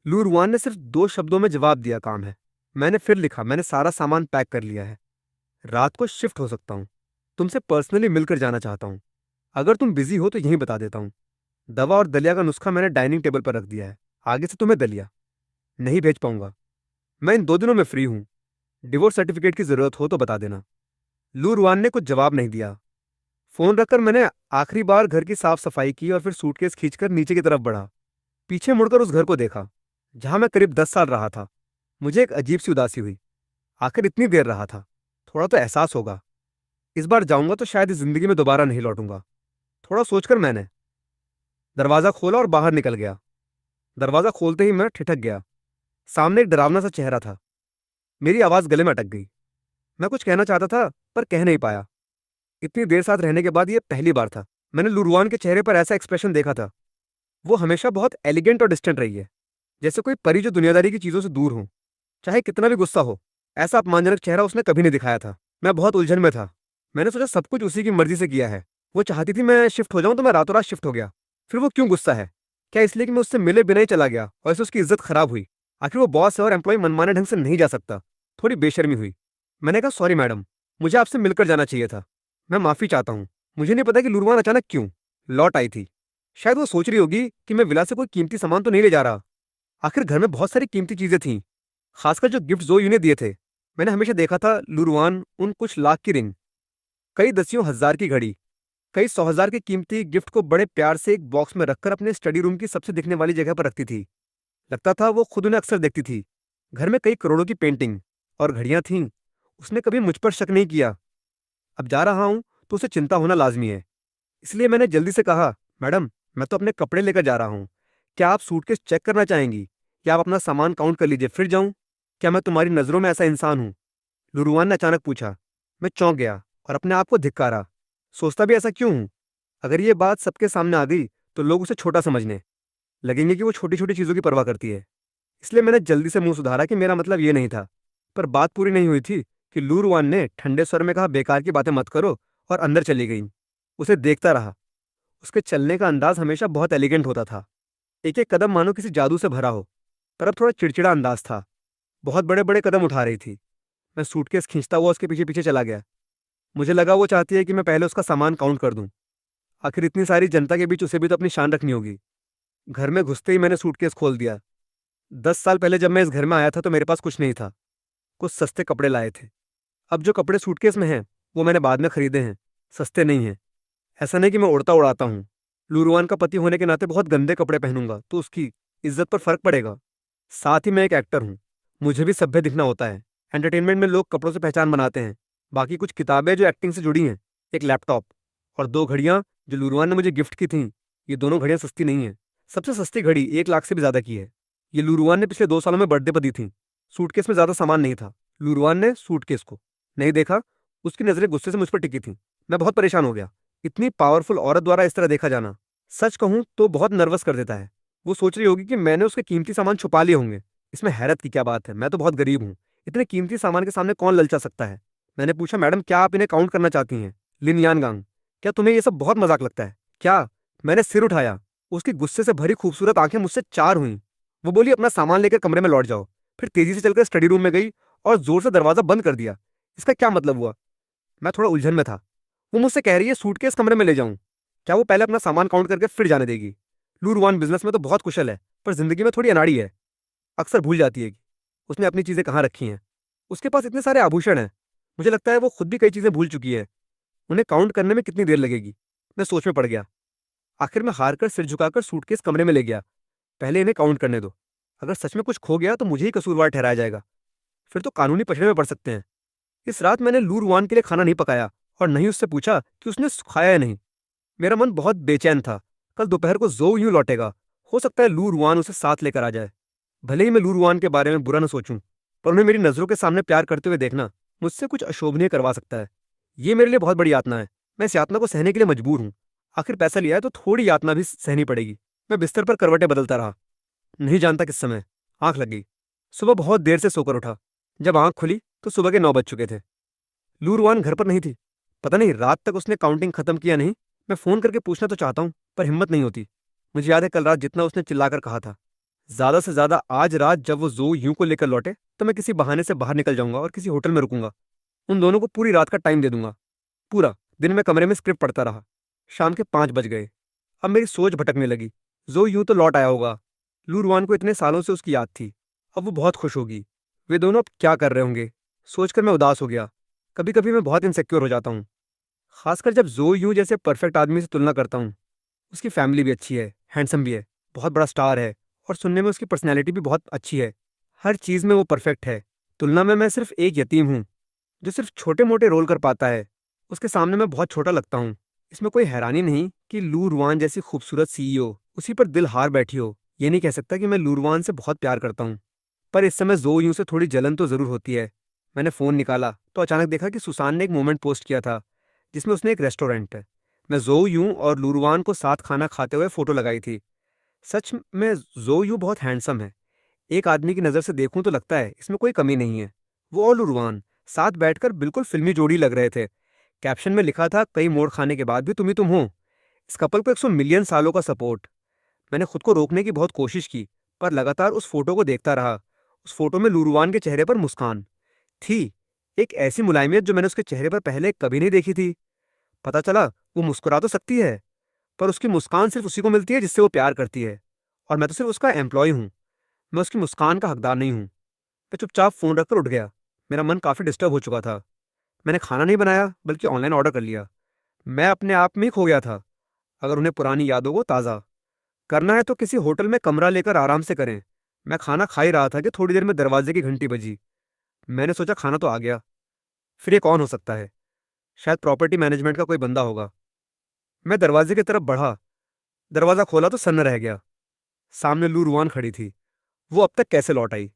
लू रुआन ने सिर्फ 2 शब्दों में जवाब दिया, काम है। मैंने फिर लिखा, मैंने सारा सामान पैक कर लिया है। रात को शिफ्ट हो सकता हूँ। तुमसे पर्सनली मिलकर जाना चाहता हूँ। अगर तुम बिजी हो तो यहीं बता देता हूँ। दवा और दलिया का नुस्खा मैंने डाइनिंग टेबल पर रख दिया है। आगे से तुम्हें दलिया नहीं भेज पाऊंगा। मैं इन 2 दिनों में फ्री हूँ। डिवोर्स सर्टिफिकेट की जरूरत हो तो बता देना। लू रुआन ने कुछ जवाब नहीं दिया। फोन रखकर मैंने आखिरी बार घर की साफ सफाई की और फिर सूटकेस खींचकर नीचे की तरफ बढ़ा। पीछे मुड़कर उस घर को देखा जहां मैं करीब 10 साल रहा था। मुझे एक अजीब सी उदासी हुई। आखिर इतनी देर रहा था, थोड़ा तो एहसास होगा। इस बार जाऊंगा तो शायद इस जिंदगी में दोबारा नहीं लौटूंगा। थोड़ा सोचकर मैंने दरवाजा खोला और बाहर निकल गया। दरवाजा खोलते ही मैं ठिठक गया। सामने एक डरावना सा चेहरा था। मेरी आवाज गले में अटक गई। मैं कुछ कहना चाहता था पर कह नहीं पाया। इतनी देर साथ रहने के बाद ये पहली बार था मैंने लुरुआन के चेहरे पर ऐसा एक्सप्रेशन देखा था। वो हमेशा बहुत एलिगेंट और डिस्टेंट रही है, जैसे कोई परी जो दुनियादारी की चीजों से दूर हो, चाहे कितना भी गुस्सा हो। ऐसा अपमानजनक चेहरा उसने कभी नहीं दिखाया था। मैं बहुत उलझन में था। मैंने सोचा सब कुछ उसी की मर्जी से किया है। वो चाहती थी मैं शिफ्ट हो जाऊं तो मैं रातों रात शिफ्ट हो गया। फिर वो क्यों गुस्सा है? क्या इसलिए कि मैं उससे मिले बिना ही चला गया और इससे उसकी इज्जत खराब हुई? आखिर वो बॉस है और एम्प्लॉय मनमाने ढंग से नहीं जा सकता। थोड़ी बेशर्मी हुई। मैंने कहा, सॉरी मैडम, मुझे आपसे मिलकर जाना चाहिए था। मैं माफी चाहता हूँ। मुझे नहीं पता कि लुरवान अचानक क्यों लौट आई थी। शायद वो सोच रही होगी कि मैं विला से कोई कीमती सामान तो नहीं ले जा रहा। आखिर घर में बहुत सारी कीमती चीजें थीं, खासकर जो गिफ्ट जोयू ने दिए थे। मैंने हमेशा देखा था लुरवान उन कुछ लाख की रिंग, कई दसियों हजार की घड़ी, कई 100,000 के कीमती गिफ्ट को बड़े प्यार से एक बॉक्स में रखकर अपने स्टडी रूम की सबसे दिखने वाली जगह पर रखती थी। लगता था वो खुद उन्हें अक्सर देखती थी। घर में कई करोड़ों की पेंटिंग और घड़ियां थीं। उसने कभी मुझ पर शक नहीं किया। अब जा रहा हूं तो उसे चिंता होना लाजमी है। इसलिए मैंने जल्दी से कहा, मैडम, मैं तो अपने कपड़े लेकर जा रहा हूँ। क्या आप सूटकेस चेक करना चाहेंगी या आप अपना सामान काउंट कर लीजिए फिर जाऊं? क्या मैं तुम्हारी नजरों में ऐसा इंसान हूं? लुरुआन ने अचानक पूछा। मैं चौंक गया और अपने आप को धिक्कारा। सोचता भी ऐसा क्यों हूं? अगर ये बात सबके सामने आ गई तो लोग उसे छोटा समझने लगेंगे कि वो छोटी छोटी चीजों की परवाह करती है। इसलिए मैंने जल्दी से मुंह सुधारा कि मेरा मतलब ये नहीं था। पर बात पूरी नहीं हुई थी कि लूरवान ने ठंडे स्वर में कहा, बेकार की बातें मत करो, और अंदर चली गई। उसे देखता रहा। उसके चलने का अंदाज हमेशा बहुत एलिगेंट होता था। एक एक कदम मानो किसी जादू से भरा हो, पर अब थोड़ा चिड़चिड़ा अंदाज था। बहुत बड़े बड़े कदम उठा रही थी। मैं सूटकेस खींचता हुआ उसके पीछे पीछे चला गया। मुझे लगा वो चाहती है कि मैं पहले उसका सामान काउंट कर दूं। आखिर इतनी सारी जनता के बीच उसे भी तो अपनी शान रखनी होगी। घर में घुसते ही मैंने सूटकेस खोल दिया। 10 साल पहले जब मैं इस घर में आया था तो मेरे पास कुछ नहीं था। कुछ सस्ते कपड़े लाए थे। अब जो कपड़े सूटकेस में हैं वो मैंने बाद में खरीदे हैं, सस्ते नहीं हैं। ऐसा नहीं कि मैं उड़ता उड़ाता हूँ। लूरुआन का पति होने के नाते बहुत गंदे कपड़े पहनूंगा तो उसकी इज्जत पर फर्क पड़ेगा। साथ ही मैं एक एक्टर हूँ, मुझे भी सभ्य दिखना होता है। एंटरटेनमेंट में लोग कपड़ों से पहचान बनाते हैं। बाकी कुछ किताबें जो एक्टिंग से जुड़ी हैं, एक लैपटॉप और 2 घड़ियां जो लूरुआन ने मुझे गिफ्ट की थीं। ये दोनों घड़ियां सस्ती नहीं हैं। सबसे सस्ती घड़ी 1 लाख से भी ज्यादा की है। ये लूरुआन ने पिछले 2 सालों में बर्थडे पर दी थी। सूटकेस में ज्यादा सामान नहीं था। लूरुआन ने सूटकेस को नहीं देखा। उसकी नजरें गुस्से से मुझ पर टिकी थीं। मैं बहुत परेशान हो गया। इतनी पावरफुल औरत द्वारा इस तरह देखा जाना, सच कहूं तो बहुत नर्वस कर देता है। वो सोच रही होगी कि मैंने उसके कीमती सामान छुपा लिए होंगे। इसमें हैरत की क्या बात है? मैं तो बहुत गरीब हूँ। इतने कीमती सामान के सामने कौन ललचा सकता है? मैंने पूछा, मैडम, क्या आप इन्हें काउंट करना चाहती हैं? लिन यानगांग, क्या तुम्हें ये सब बहुत मजाक लगता है क्या? मैंने सिर उठाया। उसकी गुस्से से भरी खूबसूरत आंखें मुझसे चार हुईं। वो बोली अपना सामान लेकर कमरे में लौट जाओ। फिर तेजी से चलकर स्टडी रूम में गई और जोर से दरवाजा बंद कर दिया। इसका क्या मतलब हुआ? मैं थोड़ा उलझन में था। वो मुझसे कह रही है सूटकेस कमरे में ले जाऊं। क्या वो पहले अपना सामान काउंट करके फिर जाने देगी? लूरवान बिजनेस में तो बहुत कुशल है, पर जिंदगी में थोड़ी अनाड़ी है। अक्सर भूल जाती है कि उसने अपनी चीजें कहाँ रखी हैं। उसके पास इतने सारे आभूषण हैं। मुझे लगता है वो खुद भी कई चीजें भूल चुकी है। उन्हें काउंट करने में कितनी देर लगेगी? मैं सोच में पड़ गया। आखिर में हार कर सिर झुकाकर सूटकेस कमरे में ले गया। पहले इन्हें काउंट करने दो। अगर सच में कुछ खो गया तो मुझे ही कसूरवार ठहराया जाएगा। फिर तो कानूनी पचड़े में पड़ सकते हैं। इस रात मैंने लूरवान के लिए खाना नहीं पकाया और नहीं उससे पूछा कि उसने खाया या नहीं। मेरा मन बहुत बेचैन था। कल दोपहर को जो यूं लौटेगा। हो सकता है लूरवान उसे साथ लेकर आ जाए। भले ही मैं लूरवान के बारे में बुरा न सोचूं, पर उन्हें मेरी नजरों के सामने प्यार करते हुए देखना मुझसे कुछ अशोभनीय करवा सकता है। ये मेरे लिए बहुत बड़ी यातना है। मैं इस यातना को सहने के लिए मजबूर हूं। आखिर पैसा लिया है तो थोड़ी यातना भी सहनी पड़ेगी। मैं बिस्तर पर करवटें बदलता रहा। नहीं जानता किस समय आंख लग गई। सुबह बहुत देर से सोकर उठा। जब आंख खुली तो सुबह के 9 बज चुके थे। लूरवान घर पर नहीं थी। पता नहीं रात तक उसने काउंटिंग खत्म किया नहीं। मैं फोन करके पूछना तो चाहता हूँ, पर हिम्मत नहीं होती। मुझे याद है कल रात जितना उसने चिल्लाकर कहा था, ज्यादा से ज्यादा आज रात जब वो जो यूं को लेकर लौटे तो मैं किसी बहाने से बाहर निकल जाऊंगा और किसी होटल में रुकूंगा। उन दोनों को पूरी रात का टाइम दे दूंगा। पूरा दिन मैं कमरे में स्क्रिप्ट पढ़ता रहा। शाम के 5 बज गए। अब मेरी सोच भटकने लगी। जो यूं तो लौट आया होगा। लूरवान को इतने सालों से उसकी याद थी। अब वो बहुत खुश होगी। वे दोनों अब क्या कर रहे होंगे? सोचकर मैं उदास हो गया। कभी कभी मैं बहुत इनसिक्योर हो जाता हूँ, खासकर जब जो यूं जैसे परफेक्ट आदमी से तुलना करता हूँ। उसकी फैमिली भी अच्छी है, हैंडसम भी है, बहुत बड़ा स्टार है, और सुनने में उसकी पर्सनैलिटी भी बहुत अच्छी है। हर चीज़ में वो परफेक्ट है। तुलना में मैं सिर्फ एक यतीम हूँ जो सिर्फ छोटे मोटे रोल कर पाता है। उसके सामने मैं बहुत छोटा लगता हूँ। इसमें कोई हैरानी नहीं कि लूरवान जैसी खूबसूरत सीईओ उसी पर दिल हार बैठी हो। ये नहीं कह सकता कि मैं लूरवान से बहुत प्यार करता हूँ, पर इस समय जो यूं से थोड़ी जलन तो जरूर होती है। मैंने फ़ोन निकाला तो अचानक देखा कि सुसान ने एक मोमेंट पोस्ट किया था जिसमें उसने एक रेस्टोरेंट है, मैं जो यूं और लूरवान को साथ खाना खाते हुए फोटो लगाई थी। सच में जो यूं बहुत हैंडसम है। एक आदमी की नज़र से देखूं तो लगता है इसमें कोई कमी नहीं है। वो और लुरवान साथ बैठकर बिल्कुल फिल्मी जोड़ी लग रहे थे। कैप्शन में लिखा था, कई मोड़ खाने के बाद भी तुम ही तुम हो। इस कपल को 100 मिलियन सालों का सपोर्ट। मैंने खुद को रोकने की बहुत कोशिश की, पर लगातार उस फोटो को देखता रहा। उस फोटो में लूरवान के चेहरे पर मुस्कान थी, एक ऐसी मुलायमियत जो मैंने उसके चेहरे पर पहले कभी नहीं देखी थी। पता चला वो मुस्कुरा तो सकती है, पर उसकी मुस्कान सिर्फ उसी को मिलती है जिससे वो प्यार करती है, और मैं तो सिर्फ उसका एम्प्लॉय हूँ। मैं उसकी मुस्कान का हकदार नहीं हूँ। मैं चुपचाप फ़ोन रखकर उठ गया। मेरा मन काफ़ी डिस्टर्ब हो चुका था। मैंने खाना नहीं बनाया, बल्कि ऑनलाइन ऑर्डर कर लिया। मैं अपने आप में ही खो गया था। अगर उन्हें पुरानी यादों को ताज़ा करना है तो किसी होटल में कमरा लेकर आराम से करें। मैं खाना खा ही रहा था कि थोड़ी देर में दरवाजे की घंटी बजी। मैंने सोचा खाना तो आ गया, फिर ये कौन हो सकता है? शायद प्रॉपर्टी मैनेजमेंट का कोई बंदा होगा। मैं दरवाजे की तरफ बढ़ा। दरवाज़ा खोला तो सन्न रह गया। सामने लू रुआन खड़ी थी। वो अब तक कैसे लौट आई?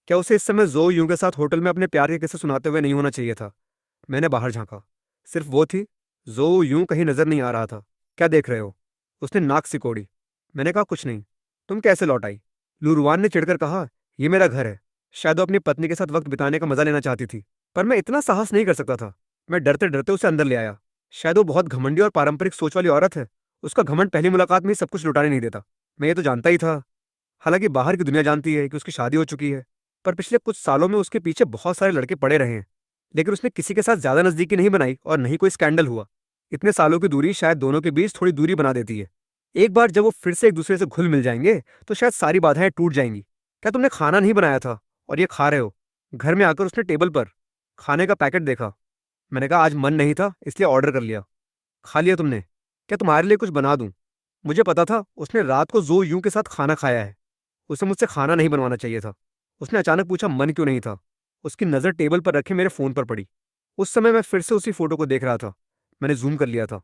क्या उसे इस समय जो यूं के साथ होटल में अपने प्यार के किस्से सुनाते हुए नहीं होना चाहिए था? मैंने बाहर झांका। सिर्फ वो थी। जो यूं कहीं नजर नहीं आ रहा था। क्या देख रहे हो? उसने नाक सिकोड़ी। मैंने कहा कुछ नहीं। तुम कैसे लौट आई? लूरवान ने चिढ़कर कहा, ये मेरा घर है। शायद वो अपनी पत्नी के साथ वक्त बिताने का मजा लेना चाहती थी, पर मैं इतना साहस नहीं कर सकता था। मैं डरते डरते उसे अंदर ले आया। शायद वो बहुत घमंडी और पारंपरिक सोच वाली औरत है। उसका घमंड पहली मुलाकात में ही सब कुछ लुटाने नहीं देता। मैं ये तो जानता ही था। हालांकि बाहर की दुनिया जानती है कि उसकी शादी हो चुकी है, पर पिछले कुछ सालों में उसके पीछे बहुत सारे लड़के पड़े रहे हैं। लेकिन उसने किसी के साथ ज्यादा नजदीकी नहीं बनाई और नहीं कोई स्कैंडल हुआ। इतने सालों की दूरी शायद दोनों के बीच थोड़ी दूरी बना देती है। एक बार जब वो फिर से एक दूसरे से घुल मिल जाएंगे तो शायद सारी बाधाएं टूट जाएंगी। क्या तुमने खाना नहीं बनाया था और ये खा रहे हो? घर में आकर उसने टेबल पर खाने का पैकेट देखा। मैंने कहा आज मन नहीं था इसलिए ऑर्डर कर लिया। खा लिया तुमने? क्या तुम्हारे लिए कुछ बना दूं? मुझे पता था उसने रात को जो यूं के साथ खाना खाया है। उसे मुझसे खाना नहीं बनवाना चाहिए था। उसने अचानक पूछा मन क्यों नहीं था। उसकी नज़र टेबल पर रखे मेरे फ़ोन पर पड़ी। उस समय मैं फिर से उसी फोटो को देख रहा था। मैंने जूम कर लिया था।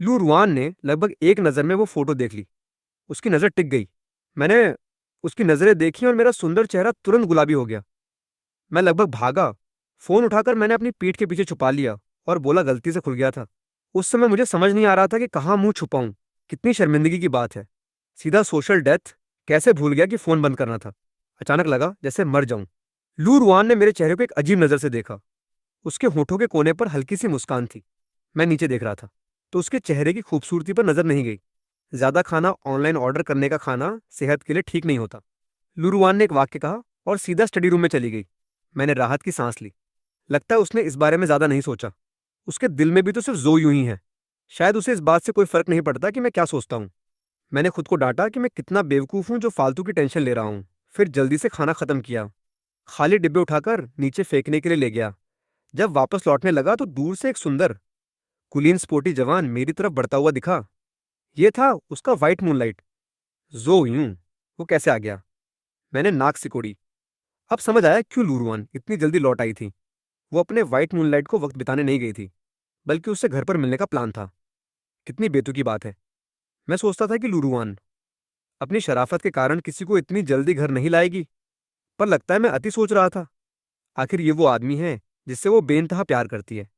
लू रुआन ने लगभग एक नज़र में वो फोटो देख ली। उसकी नज़र टिक गई। मैंने उसकी नज़रें देखी और मेरा सुंदर चेहरा तुरंत गुलाबी हो गया। मैं लगभग भागा। फ़ोन उठाकर मैंने अपनी पीठ के पीछे छुपा लिया और बोला गलती से खुल गया था। उस समय मुझे समझ नहीं आ रहा था कि कहाँ मुंह छुपाऊं। कितनी शर्मिंदगी की बात है। सीधा सोशल डेथ। कैसे भूल गया कि फ़ोन बंद करना था। अचानक लगा जैसे मर जाऊं। लू रुआन ने मेरे चेहरे को एक अजीब नज़र से देखा। उसके होठों के कोने पर हल्की सी मुस्कान थी। मैं नीचे देख रहा था तो उसके चेहरे की खूबसूरती पर नजर नहीं गई। ज्यादा खाना ऑनलाइन ऑर्डर करने का खाना सेहत के लिए ठीक नहीं होता। लुरुआन ने एक वाक्य कहा और सीधा स्टडी रूम में चली गई। मैंने राहत की सांस ली। लगता है उसने इस बारे में ज्यादा नहीं सोचा। उसके दिल में भी तो सिर्फ जो यूं ही है। शायद उसे इस बात से कोई फर्क नहीं पड़ता कि मैं क्या सोचता हूँ। मैंने खुद को डांटा कि मैं कितना बेवकूफ़ हूँ जो फालतू की टेंशन ले रहा हूँ। फिर जल्दी से खाना खत्म किया। खाली डिब्बे उठाकर नीचे फेंकने के लिए ले गया। जब वापस लौटने लगा तो दूर से एक सुंदर कुलीन स्पोर्टी जवान मेरी तरफ बढ़ता हुआ दिखा। ये था उसका व्हाइट मूनलाइट। जो यूं वो कैसे आ गया? मैंने नाक सिकोड़ी। अब समझ आया क्यों लूरुआन इतनी जल्दी लौट आई थी। वो अपने व्हाइट मूनलाइट को वक्त बिताने नहीं गई थी, बल्कि उससे घर पर मिलने का प्लान था। कितनी बेतुकी बात है। मैं सोचता था कि लूरुआन अपनी शराफत के कारण किसी को इतनी जल्दी घर नहीं लाएगी, पर लगता है मैं अति सोच रहा था। आखिर ये वो आदमी है जिससे वो बेइंतहा प्यार करती है।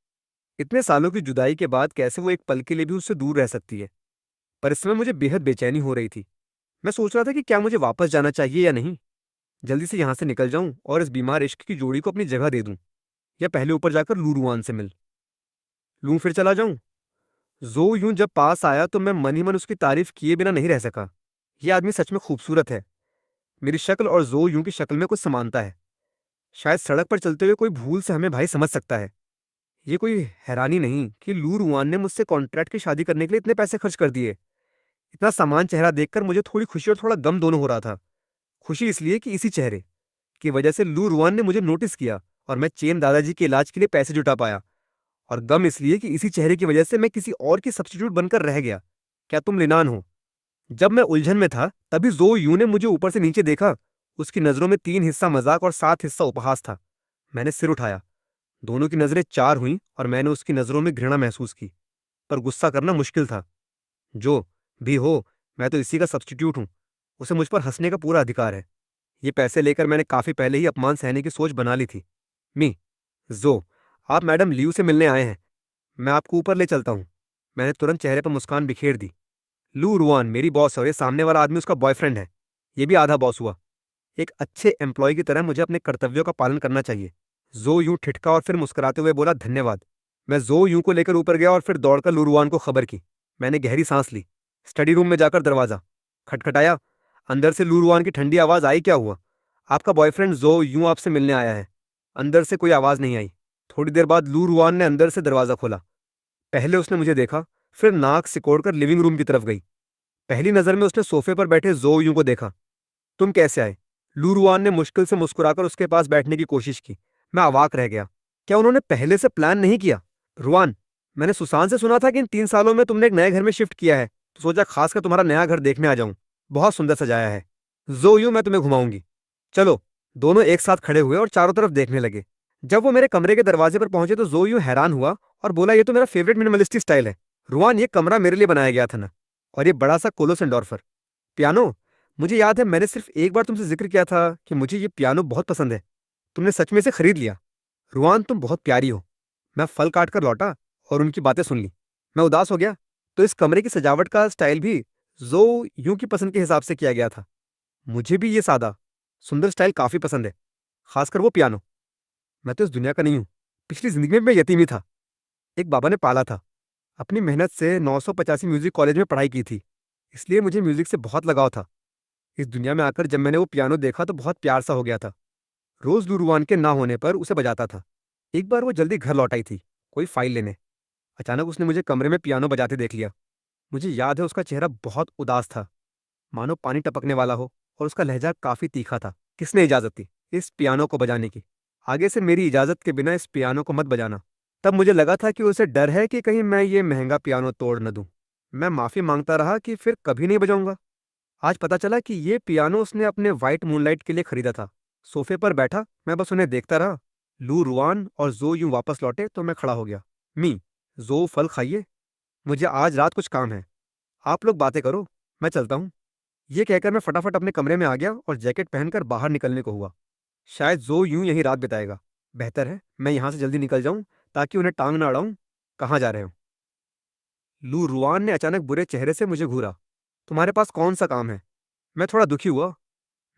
इतने सालों की जुदाई के बाद कैसे वो एक पल के लिए भी उससे दूर रह सकती है? पर इस समय मुझे बेहद बेचैनी हो रही थी। मैं सोच रहा था कि क्या मुझे वापस जाना चाहिए या नहीं। जल्दी से यहाँ से निकल जाऊं और इस बीमार इश्क की जोड़ी को अपनी जगह दे दूं, या पहले ऊपर जाकर लूरुआन से मिल लूं फिर चला जाऊं। जो यूं जब पास आया तो मैं मन ही मन उसकी तारीफ किए बिना नहीं रह सका। यह आदमी सच में खूबसूरत है। मेरी शक्ल और जो यूं की शक्ल में कुछ समानता है। शायद सड़क पर चलते हुए कोई भूल से हमें भाई समझ सकता है। ये कोई हैरानी नहीं कि लूरुआन ने मुझसे कॉन्ट्रैक्ट की शादी करने के लिए इतने पैसे खर्च कर दिए। इतना सामान चेहरा देखकर मुझे थोड़ी खुशी और थोड़ा गम दोनों हो रहा था। खुशी इसलिए कि इसी चेहरे की वजह से लू रुआन ने मुझे नोटिस किया और मैं चेन दादाजी के इलाज के लिए पैसे जुटा पाया। और गम इसलिए कि इसी चेहरे की वजह से मैं किसी और की सब्स्टिट्यूट बनकर रह गया। क्या तुम लिनान हो? जब मैं उलझन में था तभी जो यूं ने मुझे ऊपर से नीचे देखा। उसकी नजरों में 3 हिस्सा मजाक और 7 हिस्सा उपहास था। मैंने सिर उठाया। दोनों की नजरें 4 हुईं और मैंने उसकी नजरों में घृणा महसूस की। पर गुस्सा करना मुश्किल था। जो भी हो, मैं तो इसी का सब्स्टिट्यूट हूं। उसे मुझ पर हंसने का पूरा अधिकार है। ये पैसे लेकर मैंने काफी पहले ही अपमान सहने की सोच बना ली थी। मी जो आप मैडम लियू से मिलने आए हैं। मैं आपको ऊपर ले चलता हूँ। मैंने तुरंत चेहरे पर मुस्कान बिखेर दी। लू रुआन मेरी बॉस है और ये सामने वाला आदमी उसका बॉयफ्रेंड है। ये भी आधा बॉस हुआ। एक अच्छे एम्प्लॉय की तरह मुझे अपने कर्तव्यों का पालन करना चाहिए। जो यूं ठिठका और फिर मुस्कुराते हुए बोला, धन्यवाद। मैं जो यूं को लेकर ऊपर गया और फिर दौड़कर लूरुआन को खबर की। मैंने गहरी सांस ली। स्टडी रूम में जाकर दरवाजा खटखटाया। अंदर से लूरुआन की ठंडी आवाज आई, क्या हुआ? आपका बॉयफ्रेंड जो यूं आपसे मिलने आया है। अंदर से कोई आवाज नहीं आई। थोड़ी देर बाद लूरुआन ने अंदर से दरवाजा खोला। पहले उसने मुझे देखा, फिर नाक सिकोड़कर लिविंग रूम की तरफ गई। पहली नजर में उसने सोफे पर बैठे जो यूं को देखा। तुम कैसे आए? लूरुआन ने मुश्किल से मुस्कुराकर उसके पास बैठने की कोशिश की। मैं अवाक रह गया। क्या उन्होंने पहले से प्लान नहीं किया? रुआन, मैंने सुसान से सुना था कि इन 3 सालों में तुमने एक नए घर में शिफ्ट किया है, तो सोचा खासकर तुम्हारा नया घर देखने आ जाऊं। बहुत सुंदर सजाया है। जो यूं मैं तुम्हें घुमाऊंगी। चलो। दोनों एक साथ खड़े हुए और चारों तरफ देखने लगे। जब वो मेरे कमरे के दरवाजे पर पहुंचे तो जो यूं हैरान हुआ और बोला, ये तो मेरा फेवरेट मिनिमलिस्टिक स्टाइल है। रुआन, ये कमरा मेरे लिए बनाया गया था ना। और ये बड़ा सा कोलोसेंडोर्फर पियानो। मुझे याद है मैंने सिर्फ एक बार तुमसे जिक्र किया था कि मुझे ये पियानो बहुत पसंद है। तुमने सच में इसे खरीद लिया। रुआन, तुम बहुत प्यारी हो। मैं फल काट कर लौटा और उनकी बातें सुन ली। मैं उदास हो गया तो इस कमरे की सजावट का स्टाइल भी जो यूं की पसंद के हिसाब से किया गया था। मुझे भी ये सादा सुंदर स्टाइल काफी पसंद है, खासकर वो पियानो। मैं तो इस दुनिया का नहीं हूँ। पिछली जिंदगी में मैं यतीम ही था। एक बाबा ने पाला था। अपनी मेहनत से 985 म्यूजिक कॉलेज में पढ़ाई की थी, इसलिए मुझे म्यूजिक से बहुत लगाव था। इस दुनिया में आकर जब मैंने वो पियानो देखा तो बहुत प्यार सा हो गया था। रोज लुरुआन के ना होने पर उसे बजाता था। एक बार वो जल्दी घर लौट आई थी, कोई फाइल लेने। अचानक उसने मुझे कमरे में पियानो बजाते देख लिया। मुझे याद है उसका चेहरा बहुत उदास था, मानो पानी टपकने वाला हो, और उसका लहजा काफी तीखा था। किसने इजाजत दी इस पियानो को बजाने की? आगे से मेरी इजाजत के बिना इस पियानो को मत बजाना। तब मुझे लगा था कि उसे डर है कि कहीं मैं ये महंगा पियानो तोड़ न दूं। मैं माफी मांगता रहा कि फिर कभी नहीं बजाऊंगा। आज पता चला कि ये पियानो उसने अपने व्हाइट मूनलाइट के लिए खरीदा था। सोफे पर बैठा मैं बस उन्हें देखता रहा। लू रुआन और जो यूं वापस लौटे तो मैं खड़ा हो गया। मी जो फल खाइए, मुझे आज रात कुछ काम है। आप लोग बातें करो, मैं चलता हूँ। ये कहकर मैं फटाफट अपने कमरे में आ गया और जैकेट पहनकर बाहर निकलने को हुआ। शायद जो यूं यहीं रात बिताएगा। बेहतर है मैं यहाँ से जल्दी निकल जाऊं ताकि उन्हें टांग ना अड़ाऊं। कहाँ जा रहे हो? लू रुआन ने अचानक बुरे चेहरे से मुझे घूरा। तुम्हारे पास कौन सा काम है? मैं थोड़ा दुखी हुआ।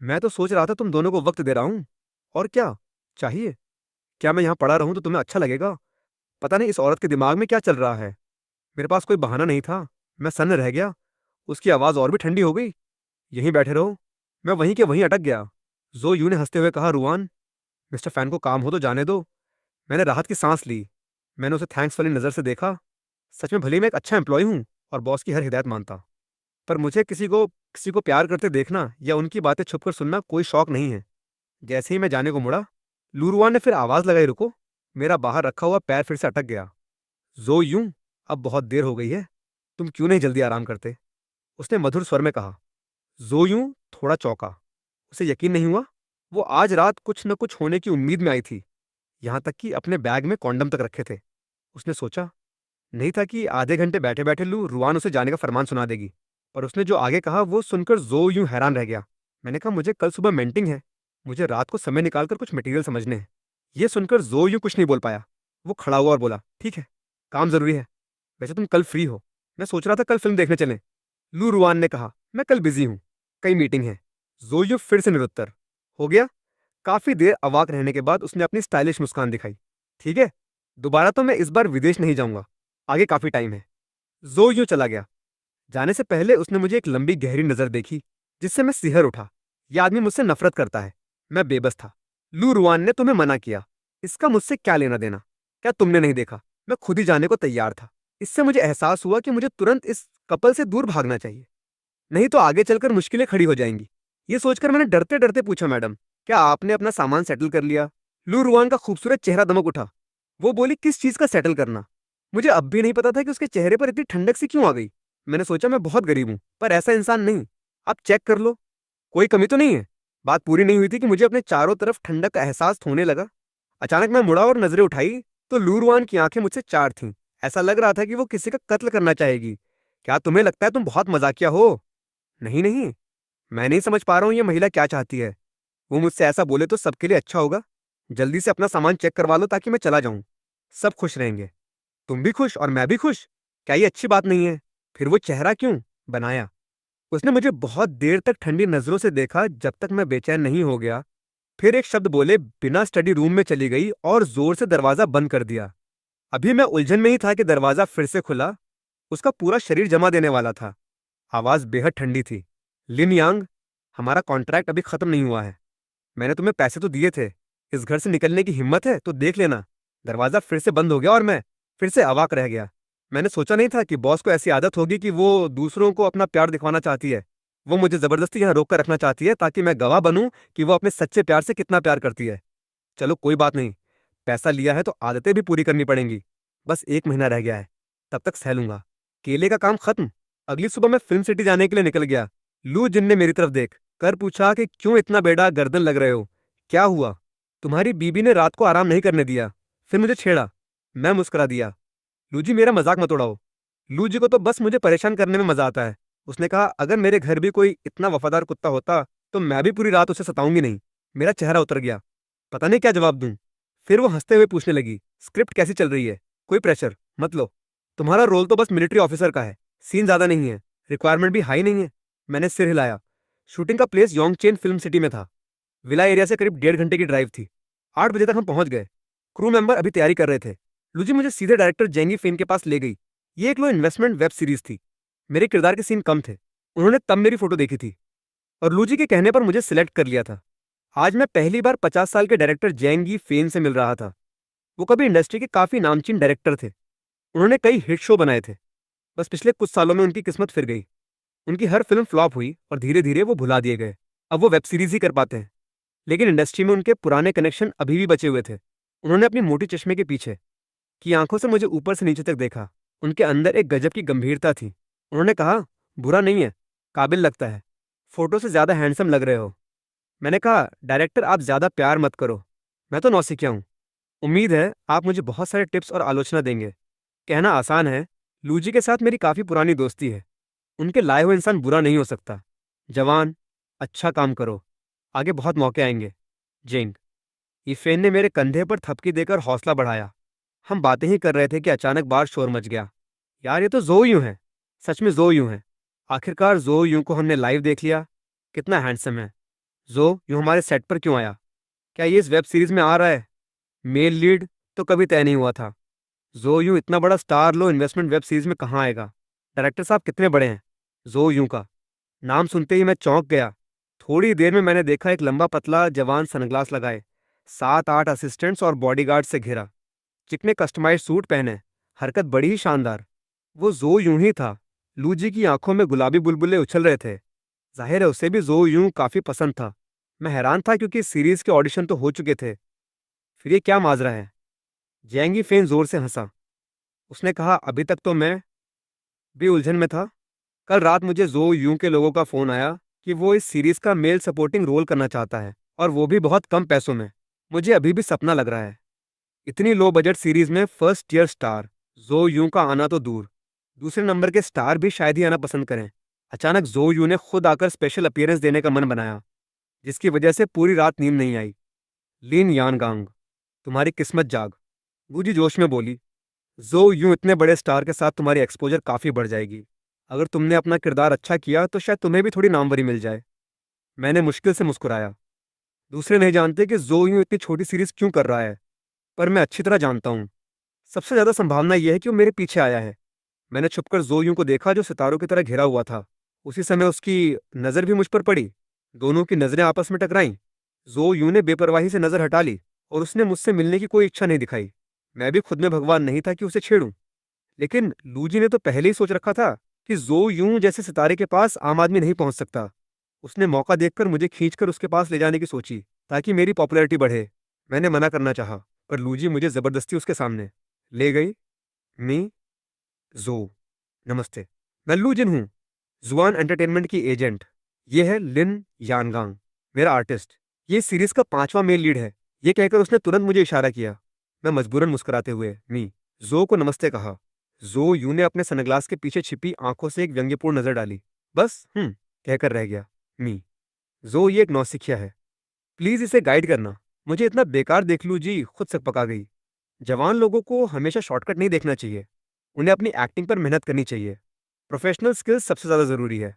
मैं तो सोच रहा था तुम दोनों को वक्त दे रहा हूं। और क्या चाहिए? क्या मैं यहाँ पड़ा रहूं तो तुम्हें अच्छा लगेगा? पता नहीं इस औरत के दिमाग में क्या चल रहा है। मेरे पास कोई बहाना नहीं था। मैं सन्न रह गया। उसकी आवाज और भी ठंडी हो गई। यहीं बैठे रहो। मैं वहीं के वहीं अटक गया। जो यूं ने हंसते हुए कहा, रुआन, मिस्टर फैन को काम हो तो जाने दो। मैंने राहत की सांस ली। मैंने उसे थैंक्स वाली नज़र से देखा। सच में भले ही मैं एक अच्छा एम्प्लॉय हूँ और बॉस की हर हिदायत मानता, पर मुझे किसी को प्यार करते देखना या उनकी बातें छुपकर सुनना कोई शौक नहीं है। जैसे ही मैं जाने को मुड़ा, लूरुआन ने फिर आवाज लगाई, रुको। मेरा बाहर रखा हुआ पैर फिर से अटक गया। जो यूं, अब बहुत देर हो गई है, तुम क्यों नहीं जल्दी आराम करते? उसने मधुर स्वर में कहा। जो यूं थोड़ा चौंका। उसे यकीन नहीं हुआ। वो आज रात कुछ न कुछ होने की उम्मीद में आई थी, यहां तक कि अपने बैग में कॉन्डम तक रखे थे। उसने सोचा नहीं था कि आधे घंटे बैठे बैठे लू रुआन उसे जाने का फरमान सुना देगी, पर उसने जो आगे कहा वो सुनकर जो यूं हैरान रह गया। मैंने कहा, मुझे कल सुबह मेंटिंग है, मुझे रात को समय निकालकर कुछ मटेरियल समझने हैं। ये सुनकर जो यूं कुछ नहीं बोल पाया। वो खड़ा हुआ और बोला, ठीक है, काम जरूरी है। वैसे तुम कल फ्री हो? मैं सोच रहा था कल फिल्म देखने चलें। लू रुआन ने कहा, मैं कल बिजी हूँ, कई मीटिंग है। जो यूं फिर से निरुत्तर हो गया। काफी देर अवाक रहने के बाद उसने अपनी स्टाइलिश मुस्कान दिखाई। ठीक है, दोबारा तो मैं इस बार विदेश नहीं जाऊंगा, आगे काफी टाइम है। जो यूं चला गया। जाने से पहले उसने मुझे एक लंबी गहरी नजर देखी, जिससे मैं सिहर उठा। यह आदमी मुझसे नफरत करता है। मैं बेबस था। लू रुआन ने तुम्हें मना किया, इसका मुझसे क्या लेना देना? क्या तुमने नहीं देखा? मैं खुद ही जाने को तैयार था। इससे मुझे एहसास हुआ कि मुझे तुरंत इस कपल से दूर भागना चाहिए, नहीं तो आगे चलकर मुश्किलें खड़ी हो जाएंगी। ये सोचकर मैंने डरते डरते पूछा, मैडम, क्या आपने अपना सामान सेटल कर लिया? लू रुआन का खूबसूरत चेहरा दमक उठा। वो बोली, किस चीज का सेटल करना? मुझे अब भी नहीं पता था कि उसके चेहरे पर इतनी ठंडक सी क्यों आ गई। मैंने सोचा, मैं बहुत गरीब हूं, पर ऐसा इंसान नहीं। आप चेक कर लो, कोई कमी तो नहीं है। बात पूरी नहीं हुई थी कि मुझे अपने चारों तरफ ठंडक का एहसास होने लगा। अचानक मैं मुड़ा और नजरें उठाई तो लूरवान की आंखें मुझसे चार थीं। ऐसा लग रहा था कि वो किसी का कत्ल करना चाहेगी। क्या तुम्हें लगता है तुम बहुत मजाकिया हो? नहीं नहीं, मैं नहीं समझ पा रहा हूँ ये महिला क्या चाहती है। वो मुझसे ऐसा बोले तो सबके लिए अच्छा होगा। जल्दी से अपना सामान चेक करवा लो ताकि मैं चला जाऊं। सब खुश रहेंगे, तुम भी खुश और मैं भी खुश। क्या ये अच्छी बात नहीं है? फिर वो चेहरा क्यों बनाया? उसने मुझे बहुत देर तक ठंडी नजरों से देखा, जब तक मैं बेचैन नहीं हो गया। फिर एक शब्द बोले बिना स्टडी रूम में चली गई और जोर से दरवाजा बंद कर दिया। अभी मैं उलझन में ही था कि दरवाजा फिर से खुला। उसका पूरा शरीर जमा देने वाला था। आवाज बेहद ठंडी थी। लिन यांग, हमारा कॉन्ट्रैक्ट अभी खत्म नहीं हुआ है। मैंने तुम्हें पैसे तो दिए थे। इस घर से निकलने की हिम्मत है तो देख लेना। दरवाजा फिर से बंद हो गया और मैं फिर से अवाक रह गया। मैंने सोचा नहीं था कि बॉस को ऐसी आदत होगी कि वो दूसरों को अपना प्यार दिखवाना चाहती है। वो मुझे जबरदस्ती यहाँ रोक कर रखना चाहती है ताकि मैं गवाह बनूं कि वो अपने सच्चे प्यार से कितना प्यार करती है। चलो कोई बात नहीं, पैसा लिया है तो आदतें भी पूरी करनी पड़ेंगी। बस 1 महीना रह गया है, तब तक सह लूंगा। केले का काम खत्म। अगली सुबह मैं फिल्म सिटी जाने के लिए निकल गया। लू जिन ने मेरी तरफ देख कर पूछा कि क्यों इतना बेड़ा गर्दन लग रहे हो? क्या हुआ? तुम्हारी बीबी ने रात को आराम नहीं करने दिया, फिर मुझे छेड़ा। मैं मुस्कुरा दिया। लू जी, मेरा मजाक मत उड़ाओ। लू जी को तो बस मुझे परेशान करने में मजा आता है। उसने कहा, अगर मेरे घर भी कोई इतना वफादार कुत्ता होता तो मैं भी पूरी रात उसे सताऊंगी नहीं। मेरा चेहरा उतर गया। पता नहीं क्या जवाब दूं। फिर वो हंसते हुए पूछने लगी, स्क्रिप्ट कैसी चल रही है? कोई प्रेशर मत लो। तुम्हारा रोल तो बस मिलिट्री ऑफिसर का है, सीन ज्यादा नहीं है, रिक्वायरमेंट भी हाई नहीं है। मैंने सिर हिलाया। शूटिंग का प्लेस योंगचेन फिल्म सिटी में था। विला एरिया से करीब 1.5 घंटे की ड्राइव थी। 8 बजे तक हम पहुंच गए। क्रू मेंबर अभी तैयारी कर रहे थे। लूजी मुझे सीधे डायरेक्टर जेंगी फेन के पास ले गई। ये एक लो इन्वेस्टमेंट वेब सीरीज थी। मेरे किरदार के सीन कम थे। उन्होंने तब मेरी फोटो देखी थी और लूजी के कहने पर मुझे सिलेक्ट कर लिया था। आज मैं पहली बार 50 साल के डायरेक्टर जेंगी फेन से मिल रहा था। वो कभी इंडस्ट्री के काफी नामचीन डायरेक्टर थे। उन्होंने कई हिट शो बनाए थे। बस पिछले कुछ सालों में उनकी किस्मत फिर गई। उनकी हर फिल्म फ्लॉप हुई और धीरे धीरे वो भुला दिए गए। अब वो वेब सीरीज ही कर पाते हैं। लेकिन इंडस्ट्री में उनके पुराने कनेक्शन अभी भी बचे हुए थे। उन्होंने अपनी मोटी चश्मे के पीछे की आंखों से मुझे ऊपर से नीचे तक देखा। उनके अंदर एक गजब की गंभीरता थी। उन्होंने कहा, बुरा नहीं है, काबिल लगता है, फोटो से ज्यादा हैंडसम लग रहे हो। मैंने कहा, डायरेक्टर आप ज्यादा प्यार मत करो, मैं तो नौसिखिया हूँ। उम्मीद है आप मुझे बहुत सारे टिप्स और आलोचना देंगे। कहना आसान है, लूजी के साथ मेरी काफी पुरानी दोस्ती है। उनके लाए हुए इंसान बुरा नहीं हो सकता। जवान, अच्छा काम करो, आगे बहुत मौके आएंगे। जेंग। ईफेन ने मेरे कंधे पर थपकी देकर हौसला बढ़ाया। हम बातें ही कर रहे थे कि अचानक बाहर शोर मच गया। यार, ये तो जो यूं है। सच में जो यूं है। आखिरकार जो यूं को हमने लाइव देख लिया। कितना हैंडसम है। जो यूं हमारे सेट पर क्यों आया? क्या ये इस वेब सीरीज में आ रहा है? मेल लीड तो कभी तय नहीं हुआ था। जो यूं इतना बड़ा स्टार लो इन्वेस्टमेंट वेब सीरीज में कहाँ आएगा? डायरेक्टर साहब कितने बड़े हैं। जो यूं का नाम सुनते ही मैं चौंक गया। थोड़ी देर में मैंने देखा एक लंबा पतला जवान सनग्लास लगाए, 7-8 असिस्टेंट्स और बॉडीगार्ड से घिरा, चिकने कस्टमाइज्ड सूट पहने, हरकत बड़ी ही शानदार। वो जो यूं ही था। लूजी की आंखों में गुलाबी बुलबुले उछल रहे थे। जाहिर है उसे भी जो यूं काफी पसंद था। मैं हैरान था क्योंकि इस सीरीज के ऑडिशन तो हो चुके थे। फिर ये क्या माजरा है? जैंगी फेन जोर से हंसा। उसने कहा, अभी तक तो मैं भी उलझन में था। कल रात मुझे जो यूं के लोगों का फोन आया कि वो इस सीरीज का मेल सपोर्टिंग रोल करना चाहता है, और वो भी बहुत कम पैसों में। मुझे अभी भी सपना लग रहा है। इतनी लो बजट सीरीज में फर्स्ट ईयर स्टार जो यूं का आना तो दूर, दूसरे नंबर के स्टार भी शायद ही आना पसंद करें। अचानक जो यूं ने खुद आकर स्पेशल अपीयरेंस देने का मन बनाया, जिसकी वजह से पूरी रात नींद नहीं आई। लिन यानगांग, तुम्हारी किस्मत जाग, गुजी जोश में बोली। जो यूं इतने बड़े स्टार के साथ तुम्हारी एक्सपोजर काफी बढ़ जाएगी। अगर तुमने अपना किरदार अच्छा किया तो शायद तुम्हें भी थोड़ी नामवरी मिल जाए। मैंने मुश्किल से मुस्कुराया। दूसरे नहीं जानते कि जो यूं इतनी छोटी सीरीज क्यों कर रहा है, पर मैं अच्छी तरह जानता हूँ। सबसे ज्यादा संभावना यह है कि वो मेरे पीछे आया है। मैंने छुपकर जो यूं को देखा जो सितारों की तरह घिरा हुआ था। उसी समय उसकी नजर भी मुझ पर पड़ी। दोनों की नजरें आपस में टकराईं। जो यूं ने बेपरवाही से नजर हटा ली और उसने मुझसे मिलने की कोई इच्छा नहीं दिखाई। मैं भी खुद में भगवान नहीं था कि उसे छेड़ूं। लेकिन लूजी ने तो पहले ही सोच रखा था कि जो यूं जैसे सितारे के पास आम आदमी नहीं पहुंच सकता। उसने मौका देखकर मुझे खींचकर उसके पास ले जाने की सोची, ताकि मेरी पॉपुलैरिटी बढ़े। मैंने मना करना चाहा, पर लूजी मुझे जबरदस्ती उसके सामने ले गई। मी जो, नमस्ते, मैं लू जिन हूँ, जुआन एंटरटेनमेंट की एजेंट। ये है लिन यानगांग, मेरा आर्टिस्ट। ये सीरीज का 5वां मेल लीड है। ये कहकर उसने तुरंत मुझे इशारा किया। मैं मजबूरन मुस्कुराते हुए मी जो को नमस्ते कहा। जो यू ने अपने सनग्लास के पीछे छिपी आंखों से एक व्यंग्यपूर्ण नजर डाली। बस कहकर रह गया। मी जो, ये एक नौसिखिया है, प्लीज इसे गाइड करना। मुझे इतना बेकार देख लू जी खुद से पका गई। जवान लोगों को हमेशा शॉर्टकट नहीं देखना चाहिए। उन्हें अपनी एक्टिंग पर मेहनत करनी चाहिए। प्रोफेशनल स्किल्स सबसे ज्यादा जरूरी है।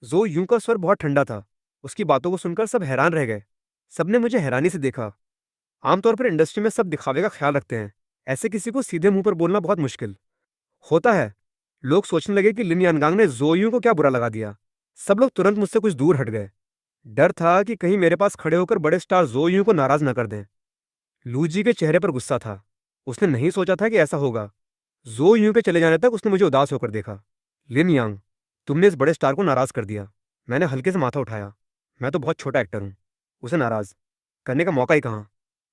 जो यूं का स्वर बहुत ठंडा था। उसकी बातों को सुनकर सब हैरान रह गए। सबने मुझे हैरानी से देखा। आमतौर पर इंडस्ट्री में सब दिखावे का ख्याल रखते हैं। ऐसे किसी को सीधे मुंह पर बोलना बहुत मुश्किल होता है। लोग सोचने लगे कि लिन यानगांग ने जो यूं को क्या बुरा लगा दिया। सब लोग तुरंत मुझसे कुछ दूर हट गए। डर था कि कहीं मेरे पास खड़े होकर बड़े स्टार जो यूं को नाराज न कर दें। लूजी के चेहरे पर गुस्सा था। उसने नहीं सोचा था कि ऐसा होगा। जो यूं के चले जाने तक उसने मुझे उदास होकर देखा। लिन यांग, तुमने इस बड़े स्टार को नाराज कर दिया। मैंने हल्के से माथा उठाया। मैं तो बहुत छोटा एक्टर हूँ, उसे नाराज करने का मौका ही कहाँ।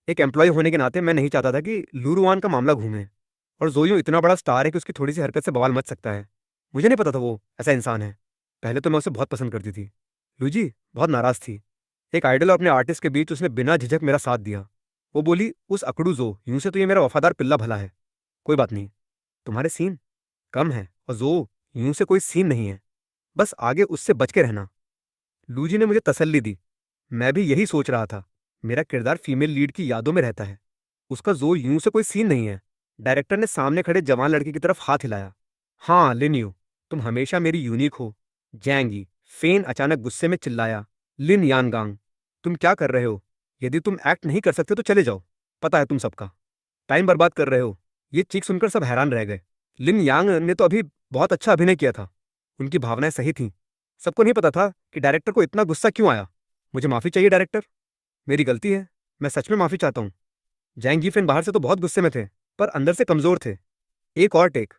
एक एम्प्लॉय होने के नाते मैं नहीं चाहता था कि लूरुआन का मामला घूमे। और जो यूं इतना बड़ा स्टार है कि उसकी थोड़ी सी हरकत से बवाल मच सकता है। मुझे नहीं पता था वो ऐसा इंसान है। पहले तो मैं उसे बहुत पसंद करती थी। लूजी बहुत नाराज थी। एक आइडल और अपने आर्टिस्ट के बीच उसने बिना झिझक मेरा साथ दिया। वो बोली, उस अकड़ू जो यूं से तो ये मेरा वफादार पिल्ला भला है। कोई बात नहीं, तुम्हारे सीन कम है और जो यूं से कोई सीन नहीं है। बस आगे उससे बच के रहना। लूजी ने मुझे तसल्ली दी। मैं भी यही सोच रहा था। मेरा किरदार फीमेल लीड की यादों में रहता है। उसका जो यूं से कोई सीन नहीं है। डायरेक्टर ने सामने खड़े जवान लड़के की तरफ हाथ हिलाया। हाँ लिन यू, तुम हमेशा मेरी यूनिक हो। जैंगी फेन अचानक गुस्से में चिल्लाया। लिन यानगांग, तुम क्या कर रहे हो? यदि तुम एक्ट नहीं कर सकते तो चले जाओ। पता है तुम सबका टाइम बर्बाद कर रहे हो। ये चीख सुनकर सब हैरान रह गए। लिन यांग ने तो अभी बहुत अच्छा अभिनय किया था। उनकी भावनाएं सही थीं। सबको नहीं पता था कि डायरेक्टर को इतना गुस्सा क्यों आया। मुझे माफी चाहिए डायरेक्टर, मेरी गलती है। मैं सच में माफी चाहता हूँ। जैंग यीफेन बाहर से तो बहुत गुस्से में थे, पर अंदर से कमजोर थे। एक और टेक।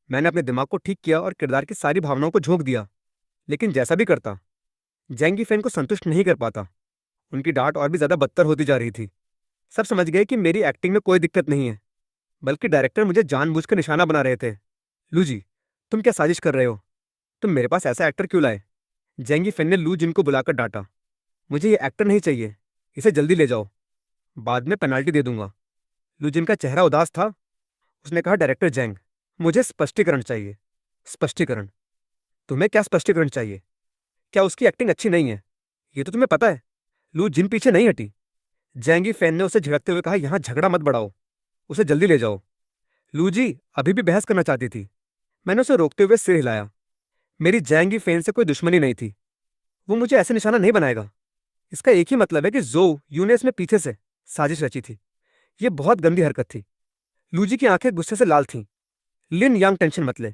मैंने अपने दिमाग को ठीक किया और किरदार की सारी भावनाओं को झोंक दिया। लेकिन जैसा भी करता, जैंग यीफेन को संतुष्ट नहीं कर पाता। उनकी डांट और भी ज्यादा बदतर होती जा रही थी। सब समझ गए कि मेरी एक्टिंग में कोई दिक्कत नहीं है, बल्कि डायरेक्टर मुझे जानबूझकर निशाना बना रहे थे। लू जी, तुम क्या साजिश कर रहे हो? तुम मेरे पास ऐसा एक्टर क्यों लाए? जेंगी फेन ने लू जिन को बुलाकर डांटा। मुझे ये एक्टर नहीं चाहिए, इसे जल्दी ले जाओ, बाद में पेनाल्टी दे दूंगा। लू जिन का चेहरा उदास था। उसने कहा, डायरेक्टर जेंग, मुझे स्पष्टीकरण चाहिए। स्पष्टीकरण? तुम्हें क्या स्पष्टीकरण चाहिए? क्या उसकी एक्टिंग अच्छी नहीं है? ये तो तुम्हें पता है। लू जिन पीछे नहीं हटी। जेंगी फेन ने उसे झिड़कते हुए कहा, यहां झगड़ा मत बढ़ाओ, उसे जल्दी ले जाओ। लू जी अभी भी बहस करना चाहती थी। मैंने उसे रोकते हुए सिर हिलाया। मेरी जैंगी फेन से कोई दुश्मनी नहीं थी। वो मुझे ऐसे निशाना नहीं बनाएगा। इसका एक ही मतलब है कि जो यूनेस में पीछे से साजिश रची थी। यह बहुत गंदी हरकत थी। लूजी की आंखें गुस्से से लाल थीं। लिन यांग, टेंशन मत ले।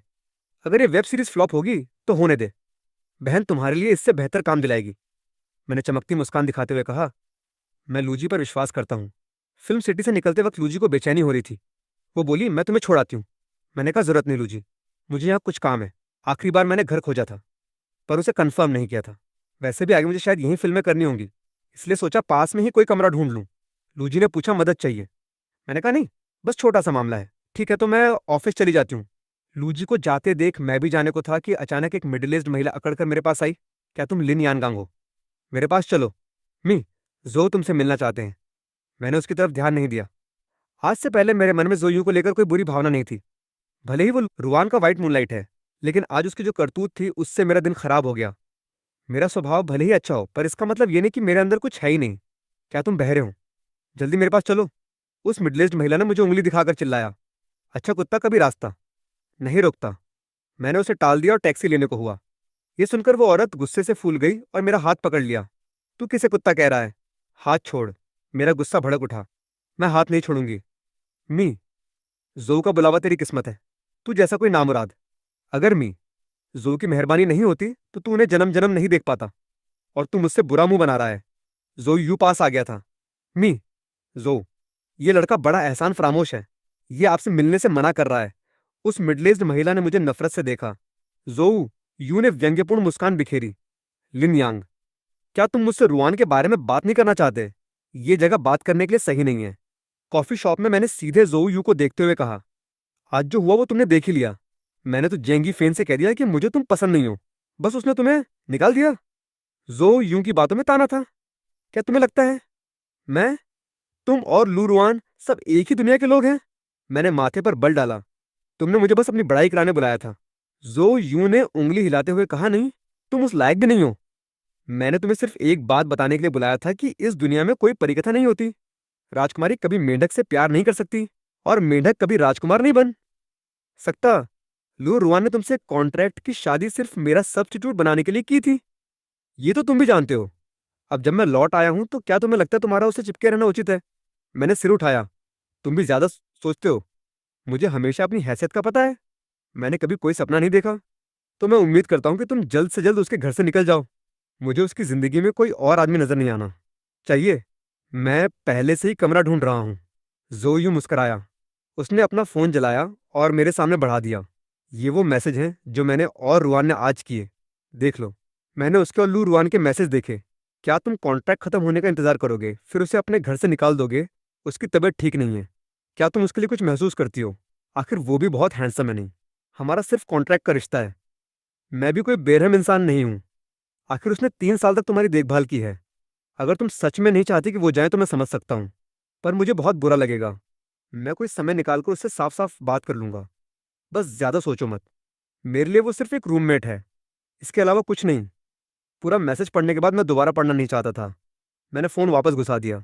अगर ये वेब सीरीज फ्लॉप होगी तो होने दे। बहन तुम्हारे लिए इससे बेहतर काम दिलाएगी। मैंने चमकती मुस्कान दिखाते हुए कहा, मैं लूजी पर विश्वास करता हूँ। फिल्म सिटी से निकलते वक्त लूजी को बेचैनी हो रही थी। वो बोली, मैं तुम्हें छोड़ आती हूँ। मैंने कहा, जरूरत नहीं लूजी, मुझे यहाँ कुछ काम है। आखिरी बार मैंने घर खोजा था, पर उसे कंफर्म नहीं किया था। वैसे भी आगे मुझे शायद यही फिल्में करनी होंगी, इसलिए सोचा पास में ही कोई कमरा ढूंढ लूँ। लूजी ने पूछा, मदद चाहिए? मैंने कहा, नहीं, बस छोटा सा मामला है। ठीक है, तो मैं ऑफिस चली जाती हूँ। लूजी को जाते देख मैं भी जाने को था कि अचानक एक मिडिल एज्ड महिला अकड़कर मेरे पास आई। क्या तुम लिन यानगांग हो? मेरे पास चलो। मी, जो तुमसे मिलना चाहते हैं। मैंने उसकी तरफ ध्यान नहीं दिया। आज से पहले मेरे मन में जोयू को लेकर कोई बुरी भावना नहीं थी। भले ही वो रुआन का व्हाइट मूनलाइट है, लेकिन आज उसकी जो करतूत थी उससे मेरा दिन खराब हो गया। मेरा स्वभाव भले ही अच्छा हो, पर इसका मतलब ये नहीं कि मेरे अंदर कुछ है ही नहीं। क्या तुम बहरे हो? जल्दी मेरे पास चलो। उस मिडल एज्ड महिला ने मुझे उंगली दिखाकर चिल्लाया। अच्छा कुत्ता कभी रास्ता नहीं रोकता। मैंने उसे टाल दिया और टैक्सी लेने को हुआ। ये सुनकर वो औरत गुस्से से फूल गई और मेरा हाथ पकड़ लिया। तू किसे कुत्ता कह रहा है? हाथ छोड़। मेरा गुस्सा भड़क उठा। मैं हाथ नहीं छोड़ूंगी। मी, जो का बुलावा तेरी किस्मत है। तू जैसा कोई नामुराद। अगर मी, जो की मेहरबानी नहीं होती तो तू उन्हें जन्म जन्म नहीं देख पाता। और तू मुझसे बुरा मुंह बना रहा है। जो यू पास आ गया था। मी, जो, ये लड़का बड़ा एहसान फरामोश है। ये आपसे मिलने से मना कर रहा है। उस मिडल एज्ड महिला ने मुझे नफरत से देखा। जोऊ, यू ने व्यंग्यपूर्ण मुस्कान बिखेरी। लिन यांग, क्या तुम मुझसे रुआन के बारे में बात नहीं करना चाहते? ये जगह बात करने के लिए सही नहीं है। कॉफी शॉप में मैंने सीधे जोऊ यू को देखते हुए कहा, आज जो हुआ वो तुमने देख ही लिया। मैंने तो जेंगी फेन से कह दिया कि मुझे तुम पसंद नहीं हो, बस उसने तुम्हें निकाल दिया। जोऊ यू की बातों में ताना था। क्या तुम्हें लगता है मैं, तुम और लू रुआन सब एक ही दुनिया के लोग हैं? मैंने माथे पर बल डाला। तुमने मुझे बस अपनी बड़ाई कराने बुलाया था। जो यू ने उंगली हिलाते हुए कहा, नहीं, तुम उस लायक भी नहीं हो। मैंने तुम्हें सिर्फ एक बात बताने के लिए बुलाया था कि इस दुनिया में कोई परिकथा नहीं होती। राजकुमारी कभी मेंढक से प्यार नहीं कर सकती, और मेंढक कभी राजकुमार नहीं बन सकता। लू रुआन ने तुमसे कॉन्ट्रैक्ट की शादी सिर्फ मेरा सब्स्टिट्यूट बनाने के लिए की थी। ये तो तुम भी जानते हो। अब जब मैं लौट आया हूं तो क्या तुम्हें लगता है तुम्हारा उसे चिपके रहना उचित है? मैंने सिर उठाया। तुम भी ज्यादा सोचते हो। मुझे हमेशा अपनी हैसियत का पता है। मैंने कभी कोई सपना नहीं देखा। तो मैं उम्मीद करता हूं कि तुम जल्द से जल्द उसके घर से निकल जाओ। मुझे उसकी जिंदगी में कोई और आदमी नजर नहीं आना चाहिए। मैं पहले से ही कमरा ढूंढ रहा हूं। जोयू मुस्कुराया। उसने अपना फोन जलाया और मेरे सामने बढ़ा दिया। ये वो मैसेज हैं जो मैंने और रुआन ने आज किए। देख लो। मैंने उसके और लू रुआन के मैसेज देखे। क्या तुम कॉन्ट्रैक्ट खत्म होने का इंतजार करोगे फिर उसे अपने घर से निकाल दोगे? उसकी तबीयत ठीक नहीं है। क्या तुम उसके लिए कुछ महसूस करती हो? आखिर वो भी बहुत हैंडसम है नहीं। हमारा सिर्फ कॉन्ट्रैक्ट का रिश्ता है। मैं भी कोई बेरहम इंसान नहीं हूं। आखिर उसने 3 साल तक तुम्हारी देखभाल की है। अगर तुम सच में नहीं चाहती कि वो जाए तो मैं समझ सकता हूँ, पर मुझे बहुत बुरा लगेगा। मैं कोई समय निकालकर उससे साफ साफ बात कर लूंगा। बस ज्यादा सोचो मत। मेरे लिए वो सिर्फ एक रूममेट है, इसके अलावा कुछ नहीं। पूरा मैसेज पढ़ने के बाद मैं दोबारा पढ़ना नहीं चाहता था। मैंने फोन वापस घुसा दिया।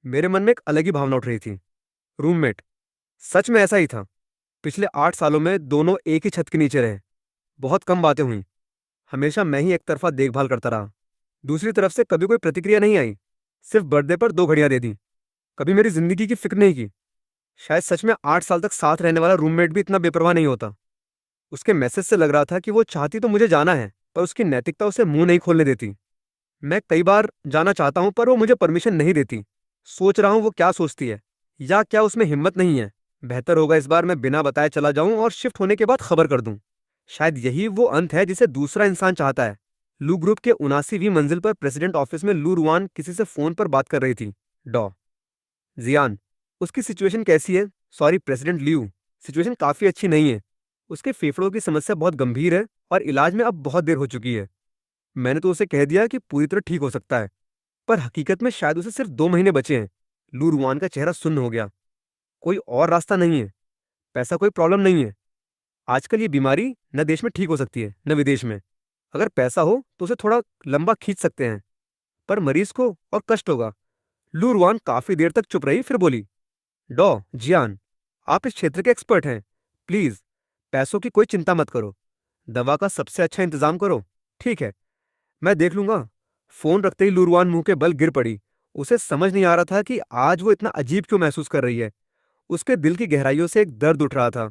मेरे मन में एक अलग ही भावना उठ रही थी। रूममेट, सच में ऐसा ही था। पिछले 8 सालों में दोनों एक ही छत के नीचे रहे। बहुत कम बातें हुई। हमेशा मैं ही एक तरफा देखभाल करता रहा। दूसरी तरफ से कभी कोई प्रतिक्रिया नहीं आई। सिर्फ बर्थडे पर 2 घड़ियां दे दी। कभी मेरी जिंदगी की फिक्र नहीं की। शायद सच में 8 साल तक साथ रहने वाला रूममेट भी इतना बेपरवाह नहीं होता। उसके मैसेज से लग रहा था कि वो चाहती तो मुझे जाना है, पर उसकी नैतिकता उसे मुंह नहीं खोलने देती। मैं कई बार जाना चाहता हूं, पर वो मुझे परमिशन नहीं देती। सोच रहा हूं वो क्या सोचती है, या क्या उसमें हिम्मत नहीं है। बेहतर होगा इस बार मैं बिना बताए चला जाऊं और शिफ्ट होने के बाद खबर कर दूं। शायद यही वो अंत है जिसे दूसरा इंसान चाहता है। लू ग्रुप के 79वीं मंजिल पर प्रेसिडेंट ऑफिस में लू रुआन किसी से फोन पर बात कर रही थी। डॉ जियान, उसकी सिचुएशन कैसी है? सॉरी प्रेसिडेंट लियू, सिचुएशन काफी अच्छी नहीं है। उसके फेफड़ों की समस्या बहुत गंभीर है और इलाज में अब बहुत देर हो चुकी है। मैंने तो उसे कह दिया कि पूरी तरह ठीक हो सकता है, पर हकीकत में शायद उसे सिर्फ 2 महीने बचे हैं। लू रुआन का चेहरा सुन्न हो गया। कोई और रास्ता नहीं है। पैसा कोई प्रॉब्लम नहीं है। आजकल ये बीमारी न देश में ठीक हो सकती है न विदेश में। अगर पैसा हो तो उसे थोड़ा लंबा खींच सकते हैं, पर मरीज को और कष्ट होगा। लू रुआन काफी देर तक चुप रही, फिर बोली, डॉ जियान, आप इस क्षेत्र के एक्सपर्ट हैं। प्लीज पैसों की कोई चिंता मत करो। दवा का सबसे अच्छा इंतजाम करो। ठीक है, मैं देख लूंगा। फोन रखते ही लू रुआन मुंह के बल गिर पड़ी। उसे समझ नहीं आ रहा था कि आज वो इतना अजीब क्यों महसूस कर रही है। उसके दिल की गहराइयों से एक दर्द उठ रहा था।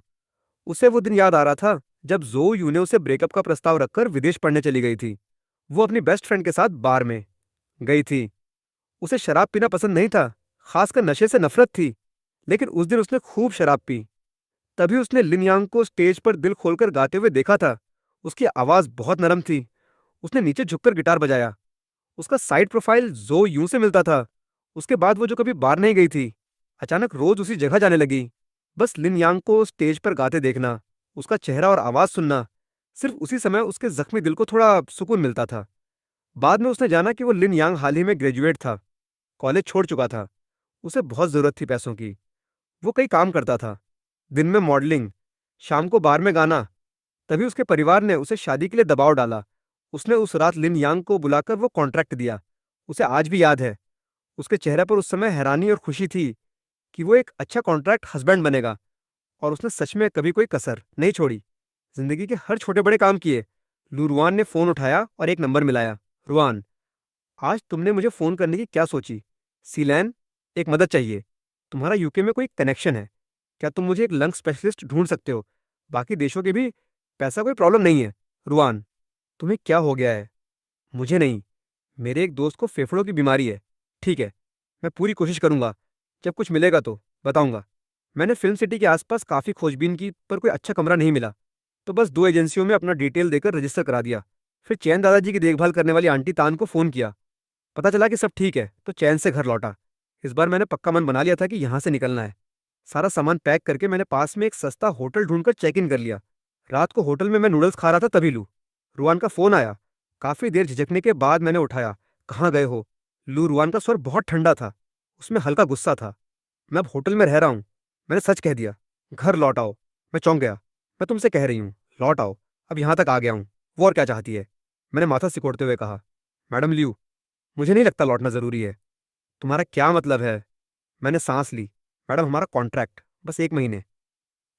उसे वो दिन याद आ रहा था जब जो यू ने उसे ब्रेकअप का प्रस्ताव रखकर विदेश पढ़ने चली गई थी। वो अपनी बेस्ट फ्रेंड के साथ बार में। गई थी। उसे शराब पीना पसंद नहीं था, खासकर नशे से नफरत थी। लेकिन उस दिन उसने खूब शराब पी। तभी उसने लिन यांग को स्टेज पर दिल खोलकर गाते हुए देखा था। उसकी आवाज बहुत नरम थी। उसने नीचे झुककर गिटार बजाया। उसका साइड प्रोफाइल जो यूं से मिलता था। उसके बाद वो जो कभी बाहर नहीं गई थी, अचानक रोज उसी जगह जाने लगी। बस लिन यांग को स्टेज पर गाते देखना, उसका चेहरा और आवाज सुनना, सिर्फ उसी समय उसके जख्मी दिल को थोड़ा सुकून मिलता था। बाद में उसने जाना कि वो लिन यांग हाल ही में ग्रेजुएट था, कॉलेज छोड़ चुका था। उसे बहुत जरूरत थी पैसों की। वो कई काम करता था, दिन में मॉडलिंग, शाम को बार में गाना। तभी उसके परिवार ने उसे शादी के लिए दबाव डाला। उसने उस रात लिन यांग को बुलाकर वो कॉन्ट्रैक्ट दिया। उसे आज भी याद है, उसके चेहरे पर उस समय हैरानी और खुशी थी कि वो एक अच्छा कॉन्ट्रैक्ट हस्बैंड बनेगा। और उसने सच में कभी कोई कसर नहीं छोड़ी, जिंदगी के हर छोटे बड़े काम किए। लू रुआन ने फोन उठाया और एक नंबर मिलाया। रुआन, आज तुमने मुझे फोन करने की क्या सोची? सीलैन, एक मदद चाहिए। तुम्हारा यूके में कोई कनेक्शन है? क्या तुम मुझे एक लंग स्पेशलिस्ट ढूंढ सकते हो? बाकी देशों के भी। पैसा कोई प्रॉब्लम नहीं है। रुआन, तुम्हें क्या हो गया है? मुझे नहीं, मेरे एक दोस्त को फेफड़ों की बीमारी है। ठीक है, मैं पूरी कोशिश करूंगा। जब कुछ मिलेगा तो बताऊंगा। मैंने फिल्म सिटी के आसपास काफ़ी खोजबीन की, पर कोई अच्छा कमरा नहीं मिला। तो बस 2 एजेंसियों में अपना डिटेल देकर रजिस्टर करा दिया। फिर चैन दादाजी की देखभाल करने वाली आंटी तान को फ़ोन किया। पता चला कि सब ठीक है, तो चैन से घर लौटा। इस बार मैंने पक्का मन बना लिया था कि यहाँ से निकलना है। सारा सामान पैक करके मैंने पास में एक सस्ता होटल ढूंढकर चेक इन कर लिया। रात को होटल में मैं नूडल्स खा रहा था, तभी लू रुआन का फ़ोन आया। काफ़ी देर झिझकने के बाद मैंने उठाया। कहाँ गए हो? लू रुआन का स्वर बहुत ठंडा था, उसमें हल्का गुस्सा था। मैं अब होटल में रह रहा हूँ। मैंने सच कह दिया। घर लौट आओ। मैं चौंक गया। मैं तुमसे कह रही हूँ, लौट आओ। अब यहाँ तक आ गया हूँ। वो और क्या चाहती है? मैंने माथा सिकोड़ते हुए कहा। मैडम लियू, मुझे नहीं लगता लौटना ज़रूरी है। तुम्हारा क्या मतलब है? मैंने सांस ली। मैडम, हमारा कॉन्ट्रैक्ट बस 1 महीने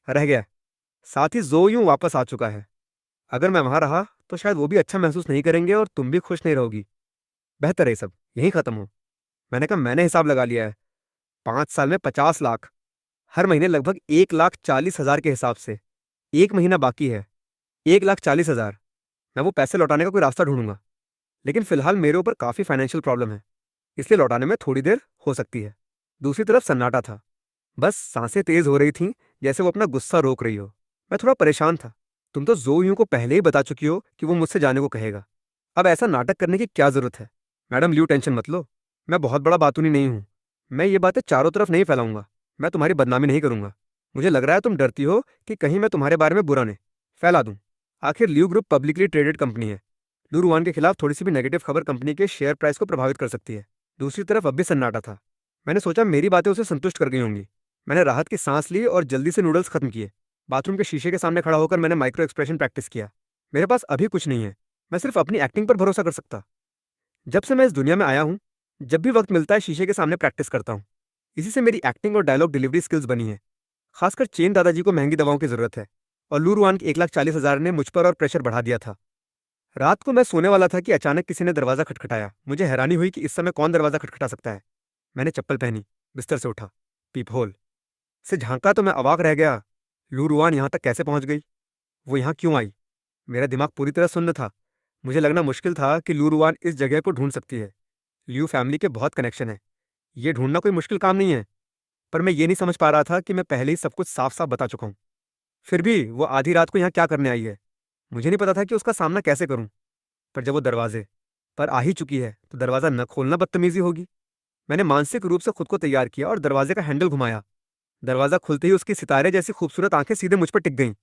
रह गया है। साथ ही जो यूं वापस आ चुका है। अगर मैं वहां रहा तो शायद वो भी अच्छा महसूस नहीं करेंगे और तुम भी खुश नहीं रहोगी। बेहतर है सब यहीं खत्म हो। मैंने कहा, मैंने हिसाब लगा लिया है। 5 साल में 50 लाख, हर महीने लगभग 1,40,000 के हिसाब से। 1 महीना बाकी है, 1,40,000। मैं वो पैसे लौटाने का कोई रास्ता ढूंढूंगा। लेकिन फिलहाल मेरे ऊपर काफ़ी फाइनेंशियल प्रॉब्लम है, इसलिए लौटाने में थोड़ी देर हो सकती है। दूसरी तरफ सन्नाटा था। बस सांसें तेज हो रही थीं, जैसे वो अपना गुस्सा रोक रही हो। मैं थोड़ा परेशान था। तुम तो जो यूं को पहले ही बता चुकी हो कि वो मुझसे जाने को कहेगा। अब ऐसा नाटक करने की क्या जरूरत है? मैडम लियू, टेंशन मत लो। मैं बहुत बड़ा बातूनी नहीं हूं। मैं ये बातें चारों तरफ नहीं फैलाऊंगा। मैं तुम्हारी बदनामी नहीं करूंगा। मुझे लग रहा है तुम डरती हो कि कहीं मैं तुम्हारे बारे में बुरा नहीं फैला दूं। आखिर Liu group publicly traded company है। लू रुआन के खिलाफ थोड़ी सी भी नेगेटिव खबर कंपनी के शेयर प्राइस को प्रभावित कर सकती है। दूसरी तरफ अब भी सन्नाटा था। मैंने सोचा मेरी बातें उसे संतुष्ट कर गई होंगी। मैंने राहत की सांस ली और जल्दी से नूडल्स खत्म किए। बाथरूम के शीशे के सामने खड़ा होकर मैंने माइक्रो एक्सप्रेशन प्रैक्टिस किया। मेरे पास अभी कुछ नहीं है। मैं सिर्फ अपनी एक्टिंग पर भरोसा कर सकता। जब से मैं इस दुनिया में आया हूँ, जब भी वक्त मिलता है शीशे के सामने प्रैक्टिस करता हूँ। इसी से मेरी एक्टिंग और डायलॉग डिलीवरी स्किल्स बनी है। खासकर चेन दादाजी को महंगी दवाओं की जरूरत है, और लू रुआन के 1,40,000 ने मुझ पर और प्रेशर बढ़ा दिया था। रात को मैं सोने वाला था कि अचानक किसी ने दरवाजा खटखटाया। मुझे हैरानी हुई कि इस समय कौन दरवाजा खटखटा सकता है। मैंने चप्पल पहनी, बिस्तर से उठा, पीप होल से झांका तो मैं अवाक रह गया। लू रुआन यहाँ तक कैसे पहुंच गई? वो यहाँ क्यों आई? मेरा दिमाग पूरी तरह सुन्न था। मुझे लगना मुश्किल था कि लू रुआन इस जगह को ढूंढ सकती है। लियू फैमिली के बहुत कनेक्शन है। ये ढूंढना कोई मुश्किल काम नहीं है। पर मैं ये नहीं समझ पा रहा था कि मैं पहले ही सब कुछ साफ साफ बता चुका हूँ। फिर भी वो आधी रात को यहाँ क्या करने आई है? मुझे नहीं पता था कि उसका सामना कैसे करूं। पर जब वो दरवाजे पर आ ही चुकी है तो दरवाजा न खोलना बदतमीजी होगी। मैंने मानसिक रूप से खुद को तैयार किया और दरवाजे का हैंडल घुमाया। दरवाजा खुलते ही उसकी सितारे जैसी खूबसूरत आंखें सीधे मुझ पर टिक गईं।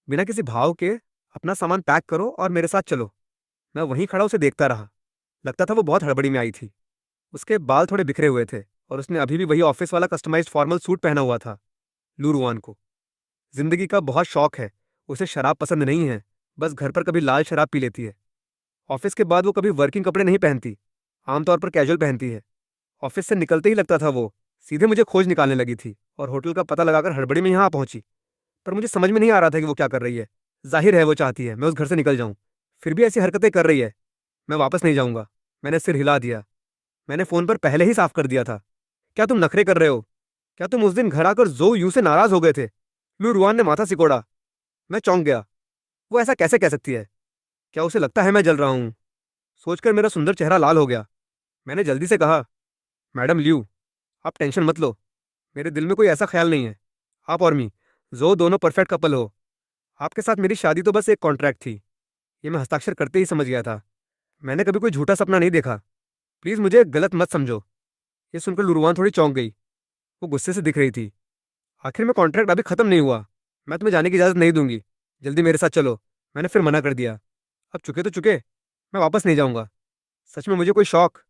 बिना किसी भाव के, अपना सामान पैक करो और मेरे साथ चलो। मैं वहीं खड़ा उसे देखता रहा। लगता था वो बहुत हड़बड़ी में आई थी। उसके बाल थोड़े बिखरे हुए थे और उसने अभी भी वही ऑफिस वाला कस्टमाइज्ड फॉर्मल सूट पहना हुआ था। लू रुआन को जिंदगी का बहुत शौक है। उसे शराब पसंद नहीं है, बस घर पर कभी लाल शराब पी लेती है। ऑफिस के बाद वो कभी वर्किंग कपड़े नहीं पहनती, आमतौर पर कैजुअल पहनती है। ऑफिस से निकलते ही लगता था वो सीधे मुझे खोज निकालने लगी थी और होटल का पता लगाकर हड़बड़ी में यहाँ पहुंची। पर मुझे समझ में नहीं आ रहा था कि वो क्या कर रही है। जाहिर है वो चाहती है मैं उस घर से निकल जाऊं, फिर भी ऐसी हरकतें कर रही है। मैं वापस नहीं जाऊंगा। मैंने सिर हिला दिया। मैंने फोन पर पहले ही साफ कर दिया था। क्या तुम नखरे कर रहे हो? क्या तुम उस दिन घर आकर जो यूं से नाराज हो गए थे? लू रुआन ने माथा सिकोड़ा। मैं चौंक गया। वो ऐसा कैसे कह सकती है? क्या उसे लगता है मैं जल रहा हूं? सोचकर मेरा सुंदर चेहरा लाल हो गया। मैंने जल्दी से कहा, मैडम लियू, आप टेंशन मत लो, मेरे दिल में कोई ऐसा ख्याल नहीं है। आप और मी, जो दोनों परफेक्ट कपल हो। आपके साथ मेरी शादी तो बस एक कॉन्ट्रैक्ट थी, ये मैं हस्ताक्षर करते ही समझ गया था। मैंने कभी कोई झूठा सपना नहीं देखा। प्लीज़ मुझे गलत मत समझो। ये सुनकर लुरुआन थोड़ी चौंक गई। वो गुस्से से दिख रही थी। आखिर में कॉन्ट्रैक्ट अभी खत्म नहीं हुआ। मैं तुम्हें जाने की इजाज़त नहीं दूंगी। जल्दी मेरे साथ चलो। मैंने फिर मना कर दिया। अब चुके तो चुके, मैं वापस नहीं जाऊंगा। सच में मुझे कोई शौक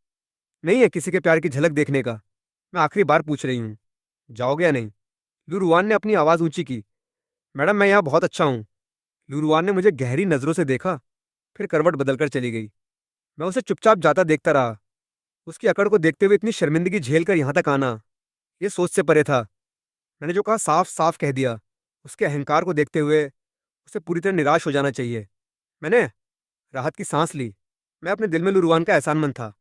नहीं है किसी के प्यार की झलक देखने का। मैं आखिरी बार पूछ रही हूँ, जाओगे या नहीं? लुरुआन ने अपनी आवाज़ ऊंची की। मैडम मैं यहाँ बहुत अच्छा हूँ। लुरुआन ने मुझे गहरी नज़रों से देखा, फिर करवट बदलकर चली गई। मैं उसे चुपचाप जाता देखता रहा। उसकी अकड़ को देखते हुए इतनी शर्मिंदगी झेल कर यहाँ तक आना, ये सोच से परे था। मैंने जो कहा साफ साफ कह दिया। उसके अहंकार को देखते हुए उसे पूरी तरह निराश हो जाना चाहिए। मैंने राहत की सांस ली। मैं अपने दिल में लुरुआन का एहसानमंद था।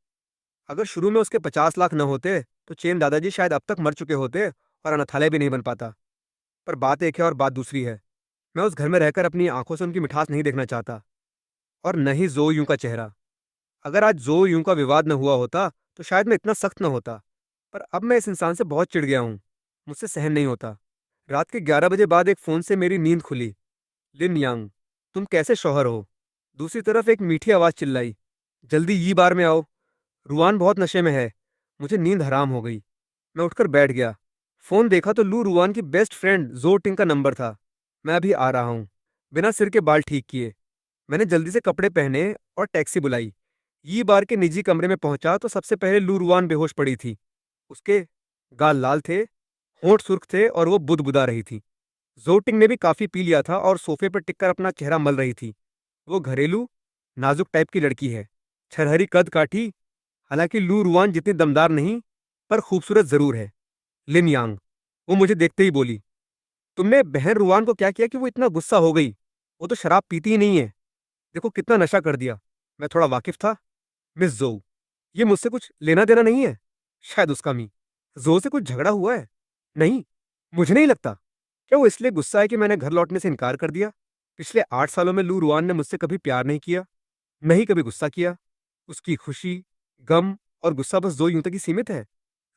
अगर शुरू में उसके 50 लाख न होते तो चेन दादाजी शायद अब तक मर चुके होते और अनाथालय भी नहीं बन पाता। पर बात एक है और बात दूसरी है। मैं उस घर में रहकर अपनी आंखों से उनकी मिठास नहीं देखना चाहता, और न ही जो यूं का चेहरा। अगर आज जो यूं का विवाद न हुआ होता तो शायद मैं इतना सख्त न होता। पर अब मैं इस इंसान से बहुत चिढ़ गया हूँ। मुझसे सहन नहीं होता। रात के 11 बजे बाद एक फ़ोन से मेरी नींद खुली। लिन यांग, तुम कैसे शौहर हो? दूसरी तरफ एक मीठी आवाज़ चिल्लाई, जल्दी ये बार में आओ। रुआन बहुत नशे में है। मुझे नींद हराम हो गई। मैं उठकर बैठ गया। फ़ोन देखा तो लू रुआन की बेस्ट फ्रेंड जो टिंग का नंबर था। मैं अभी आ रहा हूँ। बिना सिर के बाल ठीक किए मैंने जल्दी से कपड़े पहने और टैक्सी बुलाई। ये बार के निजी कमरे में पहुंचा तो सबसे पहले लू रुआन बेहोश पड़ी थी। उसके गाल लाल थे, होंठ सुर्ख थे और वो बुदबुदा रही थी। जोटिंग ने भी काफी पी लिया था और सोफे पर टिककर अपना चेहरा मल रही थी। वो घरेलू, नाजुक टाइप की लड़की है। छरहरी कद काठी। हालांकि लू रुआन जितनी दमदार नहीं, पर खूबसूरत जरूर है। लिन यांग, वो मुझे देखते ही बोली, तुमने बहन रुआन को क्या किया कि वो इतना गुस्सा हो गई? वो तो शराब पीती ही नहीं है। देखो कितना नशा कर दिया। मैं थोड़ा वाकिफ था। मिस जोऊ, ये मुझसे कुछ लेना देना नहीं है। शायद उसका मी जो से कुछ झगड़ा हुआ है। नहीं, मुझे नहीं लगता। क्या वो इसलिए गुस्सा है कि मैंने घर लौटने से इनकार कर दिया? पिछले 8 सालों में लू रुआन ने मुझसे कभी प्यार नहीं किया, नहीं कभी गुस्सा किया। उसकी खुशी, गम और गुस्सा बस जो यूं तक ही सीमित है।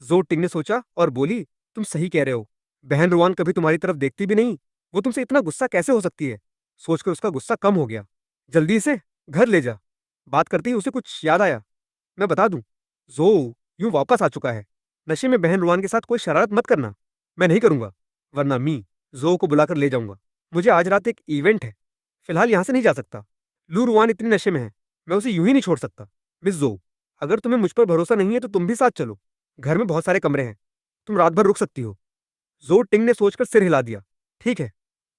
जो टिंग ने सोचा और बोली, तुम सही कह रहे हो। बहन रुआन कभी तुम्हारी तरफ देखती भी नहीं। वो तुमसे इतना गुस्सा कैसे हो सकती है? सोचकर उसका गुस्सा कम हो गया। जल्दी इसे घर ले जा। बात करते ही उसे कुछ याद आया। मैं बता दूं, जो यूं वापस आ चुका है। नशे में बहन रुआन के साथ कोई शरारत मत करना। मैं नहीं करूंगा, वरना मी जो को बुलाकर ले जाऊंगा। मुझे आज रात एक इवेंट है। फिलहाल यहां से नहीं जा सकता। लू रुआन इतनी नशे में है, मैं उसे यूं ही नहीं छोड़ सकता। मिस जो, अगर तुम्हें मुझ पर भरोसा नहीं है तो तुम भी साथ चलो। घर में बहुत सारे कमरे हैं, तुम रात भर रुक सकती हो। जो टिंग ने सोचकर सिर हिला दिया। ठीक है,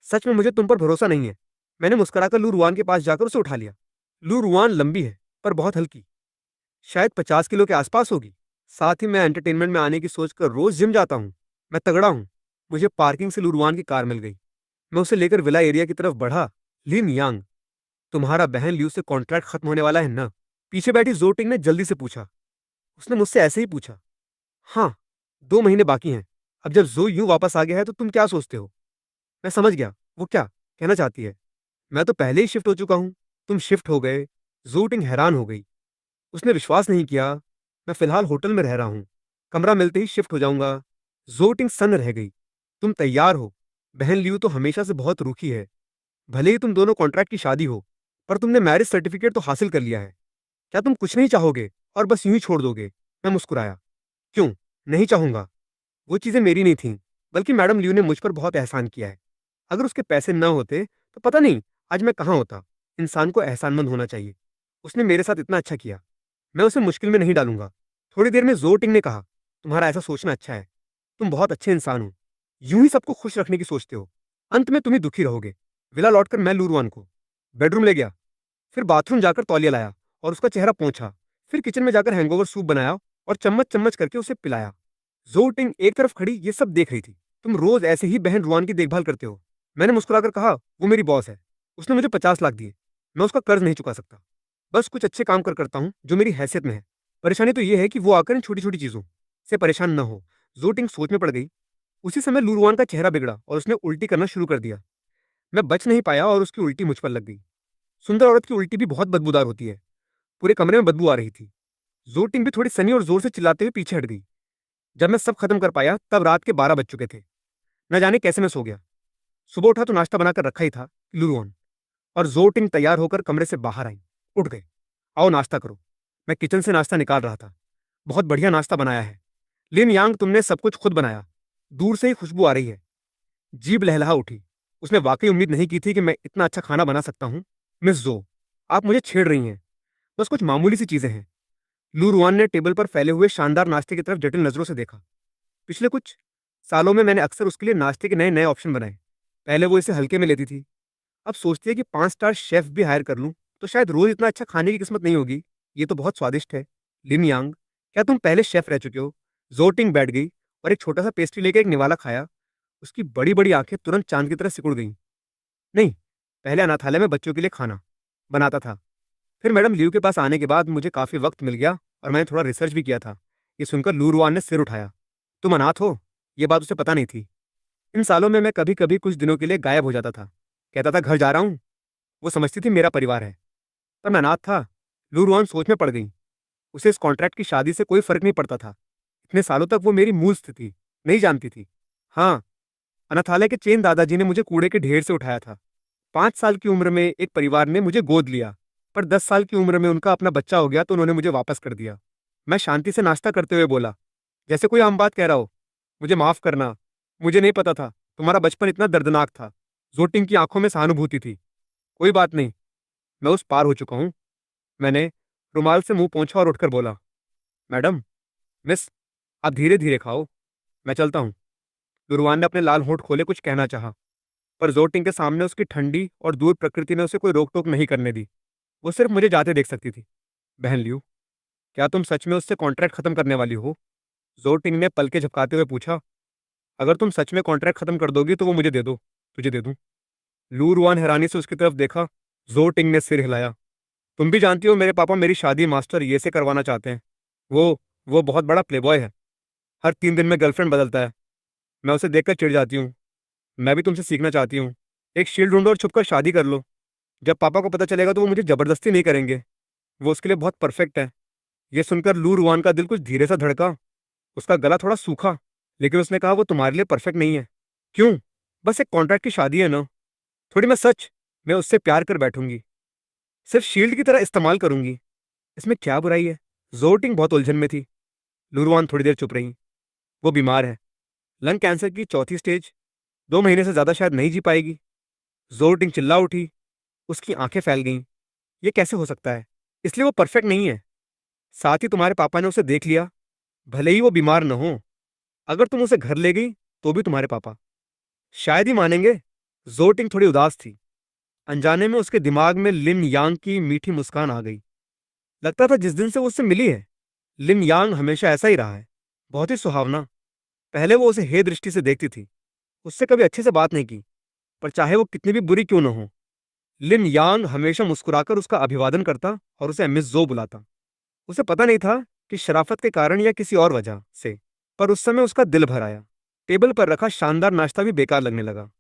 सच में मुझे तुम पर भरोसा नहीं है। मैंने मुस्कुराकर लू रुआन के पास जाकर उसे उठा लिया। लू रुआन लंबी है, पर बहुत हल्की, शायद 50 किलो के आसपास होगी। साथ ही मैं एंटरटेनमेंट में आने की सोचकर रोज जिम जाता हूँ। मैं तगड़ा हूँ। मुझे पार्किंग से लुरुआन की कार मिल गई। मैं उसे लेकर विला एरिया की तरफ बढ़ा। लिन यांग, तुम्हारा बहन लियू से कॉन्ट्रैक्ट खत्म होने वाला है ना? पीछे बैठी जोटिंग ने जल्दी से पूछा। उसने मुझसे ऐसे ही पूछा। हाँ, 2 महीने बाकी हैं। अब जब जो यूं वापस आ गया है तो तुम क्या सोचते हो? मैं समझ गया वो क्या कहना चाहती है। मैं तो पहले ही शिफ्ट हो चुका हूँ। तुम शिफ्ट हो गए? जोटिंग हैरान हो गई। उसने विश्वास नहीं किया। मैं फिलहाल होटल में रह रहा हूँ, कमरा मिलते ही शिफ्ट हो जाऊंगा। जोटिंग सन्न रह गई। तुम तैयार हो? बहन लियू तो हमेशा से बहुत रूखी है। भले ही तुम दोनों कॉन्ट्रैक्ट की शादी हो, पर तुमने मैरिज सर्टिफिकेट तो हासिल कर लिया है। क्या तुम कुछ नहीं चाहोगे और बस यूं ही छोड़ दोगे? मैं मुस्कुराया। क्यों नहीं चाहूंगा? वो चीजें मेरी नहीं थीं, बल्कि मैडम लियू ने मुझ पर बहुत एहसान किया है। अगर उसके पैसे न होते तो पता नहीं आज मैं कहाँ होता। इंसान को एहसानमंद होना चाहिए। उसने मेरे साथ इतना अच्छा किया, मैं उसे मुश्किल में नहीं डालूंगा। थोड़ी देर में जोटिंग ने कहा, तुम्हारा ऐसा सोचना अच्छा है। तुम बहुत अच्छे इंसान हो। यूं ही सबको खुश रखने की सोचते हो। अंत में तुम ही दुखी रहोगे। विला लौटकर मैं लूरवान को बेडरूम ले गया। फिर बाथरूम जाकर तौलिया लाया और उसका चेहरा पोंछा। फिर किचन में जाकर हैंगओवर सूप बनाया और चम्मच चम्मच करके उसे पिलाया। जोटिंग एक तरफ खड़ी ये सब देख रही थी। तुम रोज ऐसे ही बहन रुआन की देखभाल करते हो? मैंने मुस्कुराकर कहा, वो मेरी बॉस है। उसने मुझे 50 लाख दिए। मैं उसका कर्ज नहीं चुका सकता। बस कुछ अच्छे काम करता हूँ जो मेरी हैसियत में है। परेशानी तो यह है कि वो आकर इन छोटी छोटी चीजों से परेशान न हो। जोटिंग सोच में पड़ गई। उसी समय लूरुआन का चेहरा बिगड़ा और उसने उल्टी करना शुरू कर दिया। मैं बच नहीं पाया और उसकी उल्टी मुझ पर लग गई। सुंदर औरत की उल्टी भी बहुत बदबूदार होती है। पूरे कमरे में बदबू आ रही थी। जोटिंग भी थोड़ी सनी और जोर से चिल्लाते हुए पीछे हट गई। जब मैं सब खत्म कर पाया तब रात के 12 बज चुके थे। न जाने कैसे मैं सो गया। सुबह उठा तो नाश्ता बनाकर रखा ही था, लुरुऑन और जोटिंग तैयार होकर कमरे से बाहर आई। उठ गए। आओ नाश्ता करो। मैं किचन से नाश्ता निकाल रहा था। बहुत बढ़िया नाश्ता बनाया है लिन यांग, तुमने सब कुछ खुद बनाया। दूर से ही खुशबू आ रही है। जीभ लहलहा उठी। उसने वाकई उम्मीद नहीं की थी कि मैं इतना अच्छा खाना बना सकता हूँ। मिस जो, आप मुझे छेड़ रही हैं। बस कुछ मामूली सी चीजें हैं। लू रुआन ने टेबल पर फैले हुए शानदार नाश्ते की तरफ जटिल नजरों से देखा। पिछले कुछ सालों में मैंने अक्सर उसके लिए नाश्ते के नए नए ऑप्शन बनाए। पहले वो इसे हल्के में लेती थी। अब सोचती है कि 5 स्टार शेफ भी हायर कर लूं तो शायद रोज इतना अच्छा खाने की किस्मत नहीं होगी। ये तो बहुत स्वादिष्ट है। लिन यांग, क्या तुम पहले शेफ रह चुके हो? जोटिंग बैठ गई और एक छोटा सा पेस्ट्री लेकर एक निवाला खाया। उसकी बड़ी बड़ी आंखें तुरंत चांद की तरह सिकुड़ गईं। नहीं, पहले अनाथालय में बच्चों के लिए खाना बनाता था। फिर मैडम लियू के पास आने के बाद मुझे काफी वक्त मिल गया और मैंने थोड़ा रिसर्च भी किया था। ये सुनकर लू रुआन ने सिर उठाया। तुम अनाथ हो? ये बात उसे पता नहीं थी। इन सालों में मैं कभी कभी कुछ दिनों के लिए गायब हो जाता था। कहता था घर जा रहा हूँ। वो समझती थी मेरा परिवार है, पर मैं अनाथ था। लू रुआन सोच में पड़ गई। उसे इस कॉन्ट्रैक्ट की शादी से कोई फर्क नहीं पड़ता था। इतने सालों तक वो मेरी मूल स्थिति नहीं जानती थी। हाँ, अनाथालय के चेन दादाजी ने मुझे कूड़े के ढेर से उठाया था। 5 साल की उम्र में एक परिवार ने मुझे गोद लिया, पर 10 साल की उम्र में उनका अपना बच्चा हो गया तो उन्होंने मुझे वापस कर दिया। मैं शांति से नाश्ता करते हुए बोला, जैसे कोई आम बात कह रहा हो। मुझे माफ करना, मुझे नहीं पता था तुम्हारा बचपन इतना दर्दनाक था। जोटिंग की आंखों में सहानुभूति थी। कोई बात नहीं, मैं उस पार हो चुका हूँ। मैंने रुमाल से मुंह पोंछा और उठकर बोला, मैडम, मिस, आप धीरे धीरे खाओ, मैं चलता हूँ। दुरवान ने अपने लाल होंठ खोले कुछ कहना चाहा, पर जोटिंग के सामने उसकी ठंडी और दूर प्रकृति ने उसे कोई रोक टोक नहीं करने दी। वो सिर्फ मुझे जाते देख सकती थी। बहन लियू, क्या तुम सच में उससे कॉन्ट्रैक्ट खत्म करने वाली हो? जोटिंग ने पलके झपकाते हुए पूछा। अगर तुम सच में कॉन्ट्रैक्ट खत्म कर दोगी तो वो मुझे दे दो, तुझे दे दूं। लू रुआन हैरानी से उसकी तरफ देखा। जोटिंग ने सिर हिलाया। तुम भी जानती हो मेरे पापा मेरी शादी मास्टर ये से करवाना चाहते हैं। वो बहुत बड़ा प्लेबॉय है। हर 3 दिन में गर्लफ्रेंड बदलता है। मैं उसे देखकर चिढ़ जाती हूँ। मैं भी तुमसे सीखना चाहती हूँ। एक शील्ड ढूंढो और छुपकर शादी कर लो। जब पापा को पता चलेगा तो वो मुझे जबरदस्ती नहीं करेंगे। वो उसके लिए बहुत परफेक्ट है। ये सुनकर लू रुआन का दिल कुछ धीरे सा धड़का। उसका गला थोड़ा सूखा, लेकिन उसने कहा वो तुम्हारे लिए परफेक्ट नहीं है। क्यों? बस एक कॉन्ट्रैक्ट की शादी है ना। थोड़ी मैं उससे प्यार कर बैठूंगी। सिर्फ शील्ड की तरह इस्तेमाल करूंगी। इसमें क्या बुराई है? जोटिंग बहुत उलझन में थी। लूरुआन थोड़ी देर चुप रही। वो बीमार है, लंग कैंसर की चौथी स्टेज। 2 महीने से ज्यादा शायद नहीं जी पाएगी। जोटिंग चिल्ला उठी। उसकी आंखें फैल गईं। ये कैसे हो सकता है? इसलिए वो परफेक्ट नहीं है। साथ ही तुम्हारे पापा ने उसे देख लिया। भले ही वो बीमार न हो। अगर तुम उसे घर ले गई तो भी तुम्हारे पापा शायद ही मानेंगे। जोटिंग थोड़ी उदास थी। अनजाने में उसके दिमाग में लिन यांग की मीठी मुस्कान आ गई। लगता था जिस दिन से वो उससे मिली है, लिन यांग हमेशा ऐसा ही रहा है, बहुत ही सुहावना। पहले वो उसे हे दृष्टि से देखती थी। उससे कभी अच्छे से बात नहीं की, पर चाहे वो कितनी भी बुरी क्यों न हो, लिन यांग हमेशा मुस्कुराकर उसका अभिवादन करता और उसे मिस जो बुलाता। उसे पता नहीं था कि शराफत के कारण या किसी और वजह से, पर उस समय उसका दिल भर आया। टेबल पर रखा शानदार नाश्ता भी बेकार लगने लगा।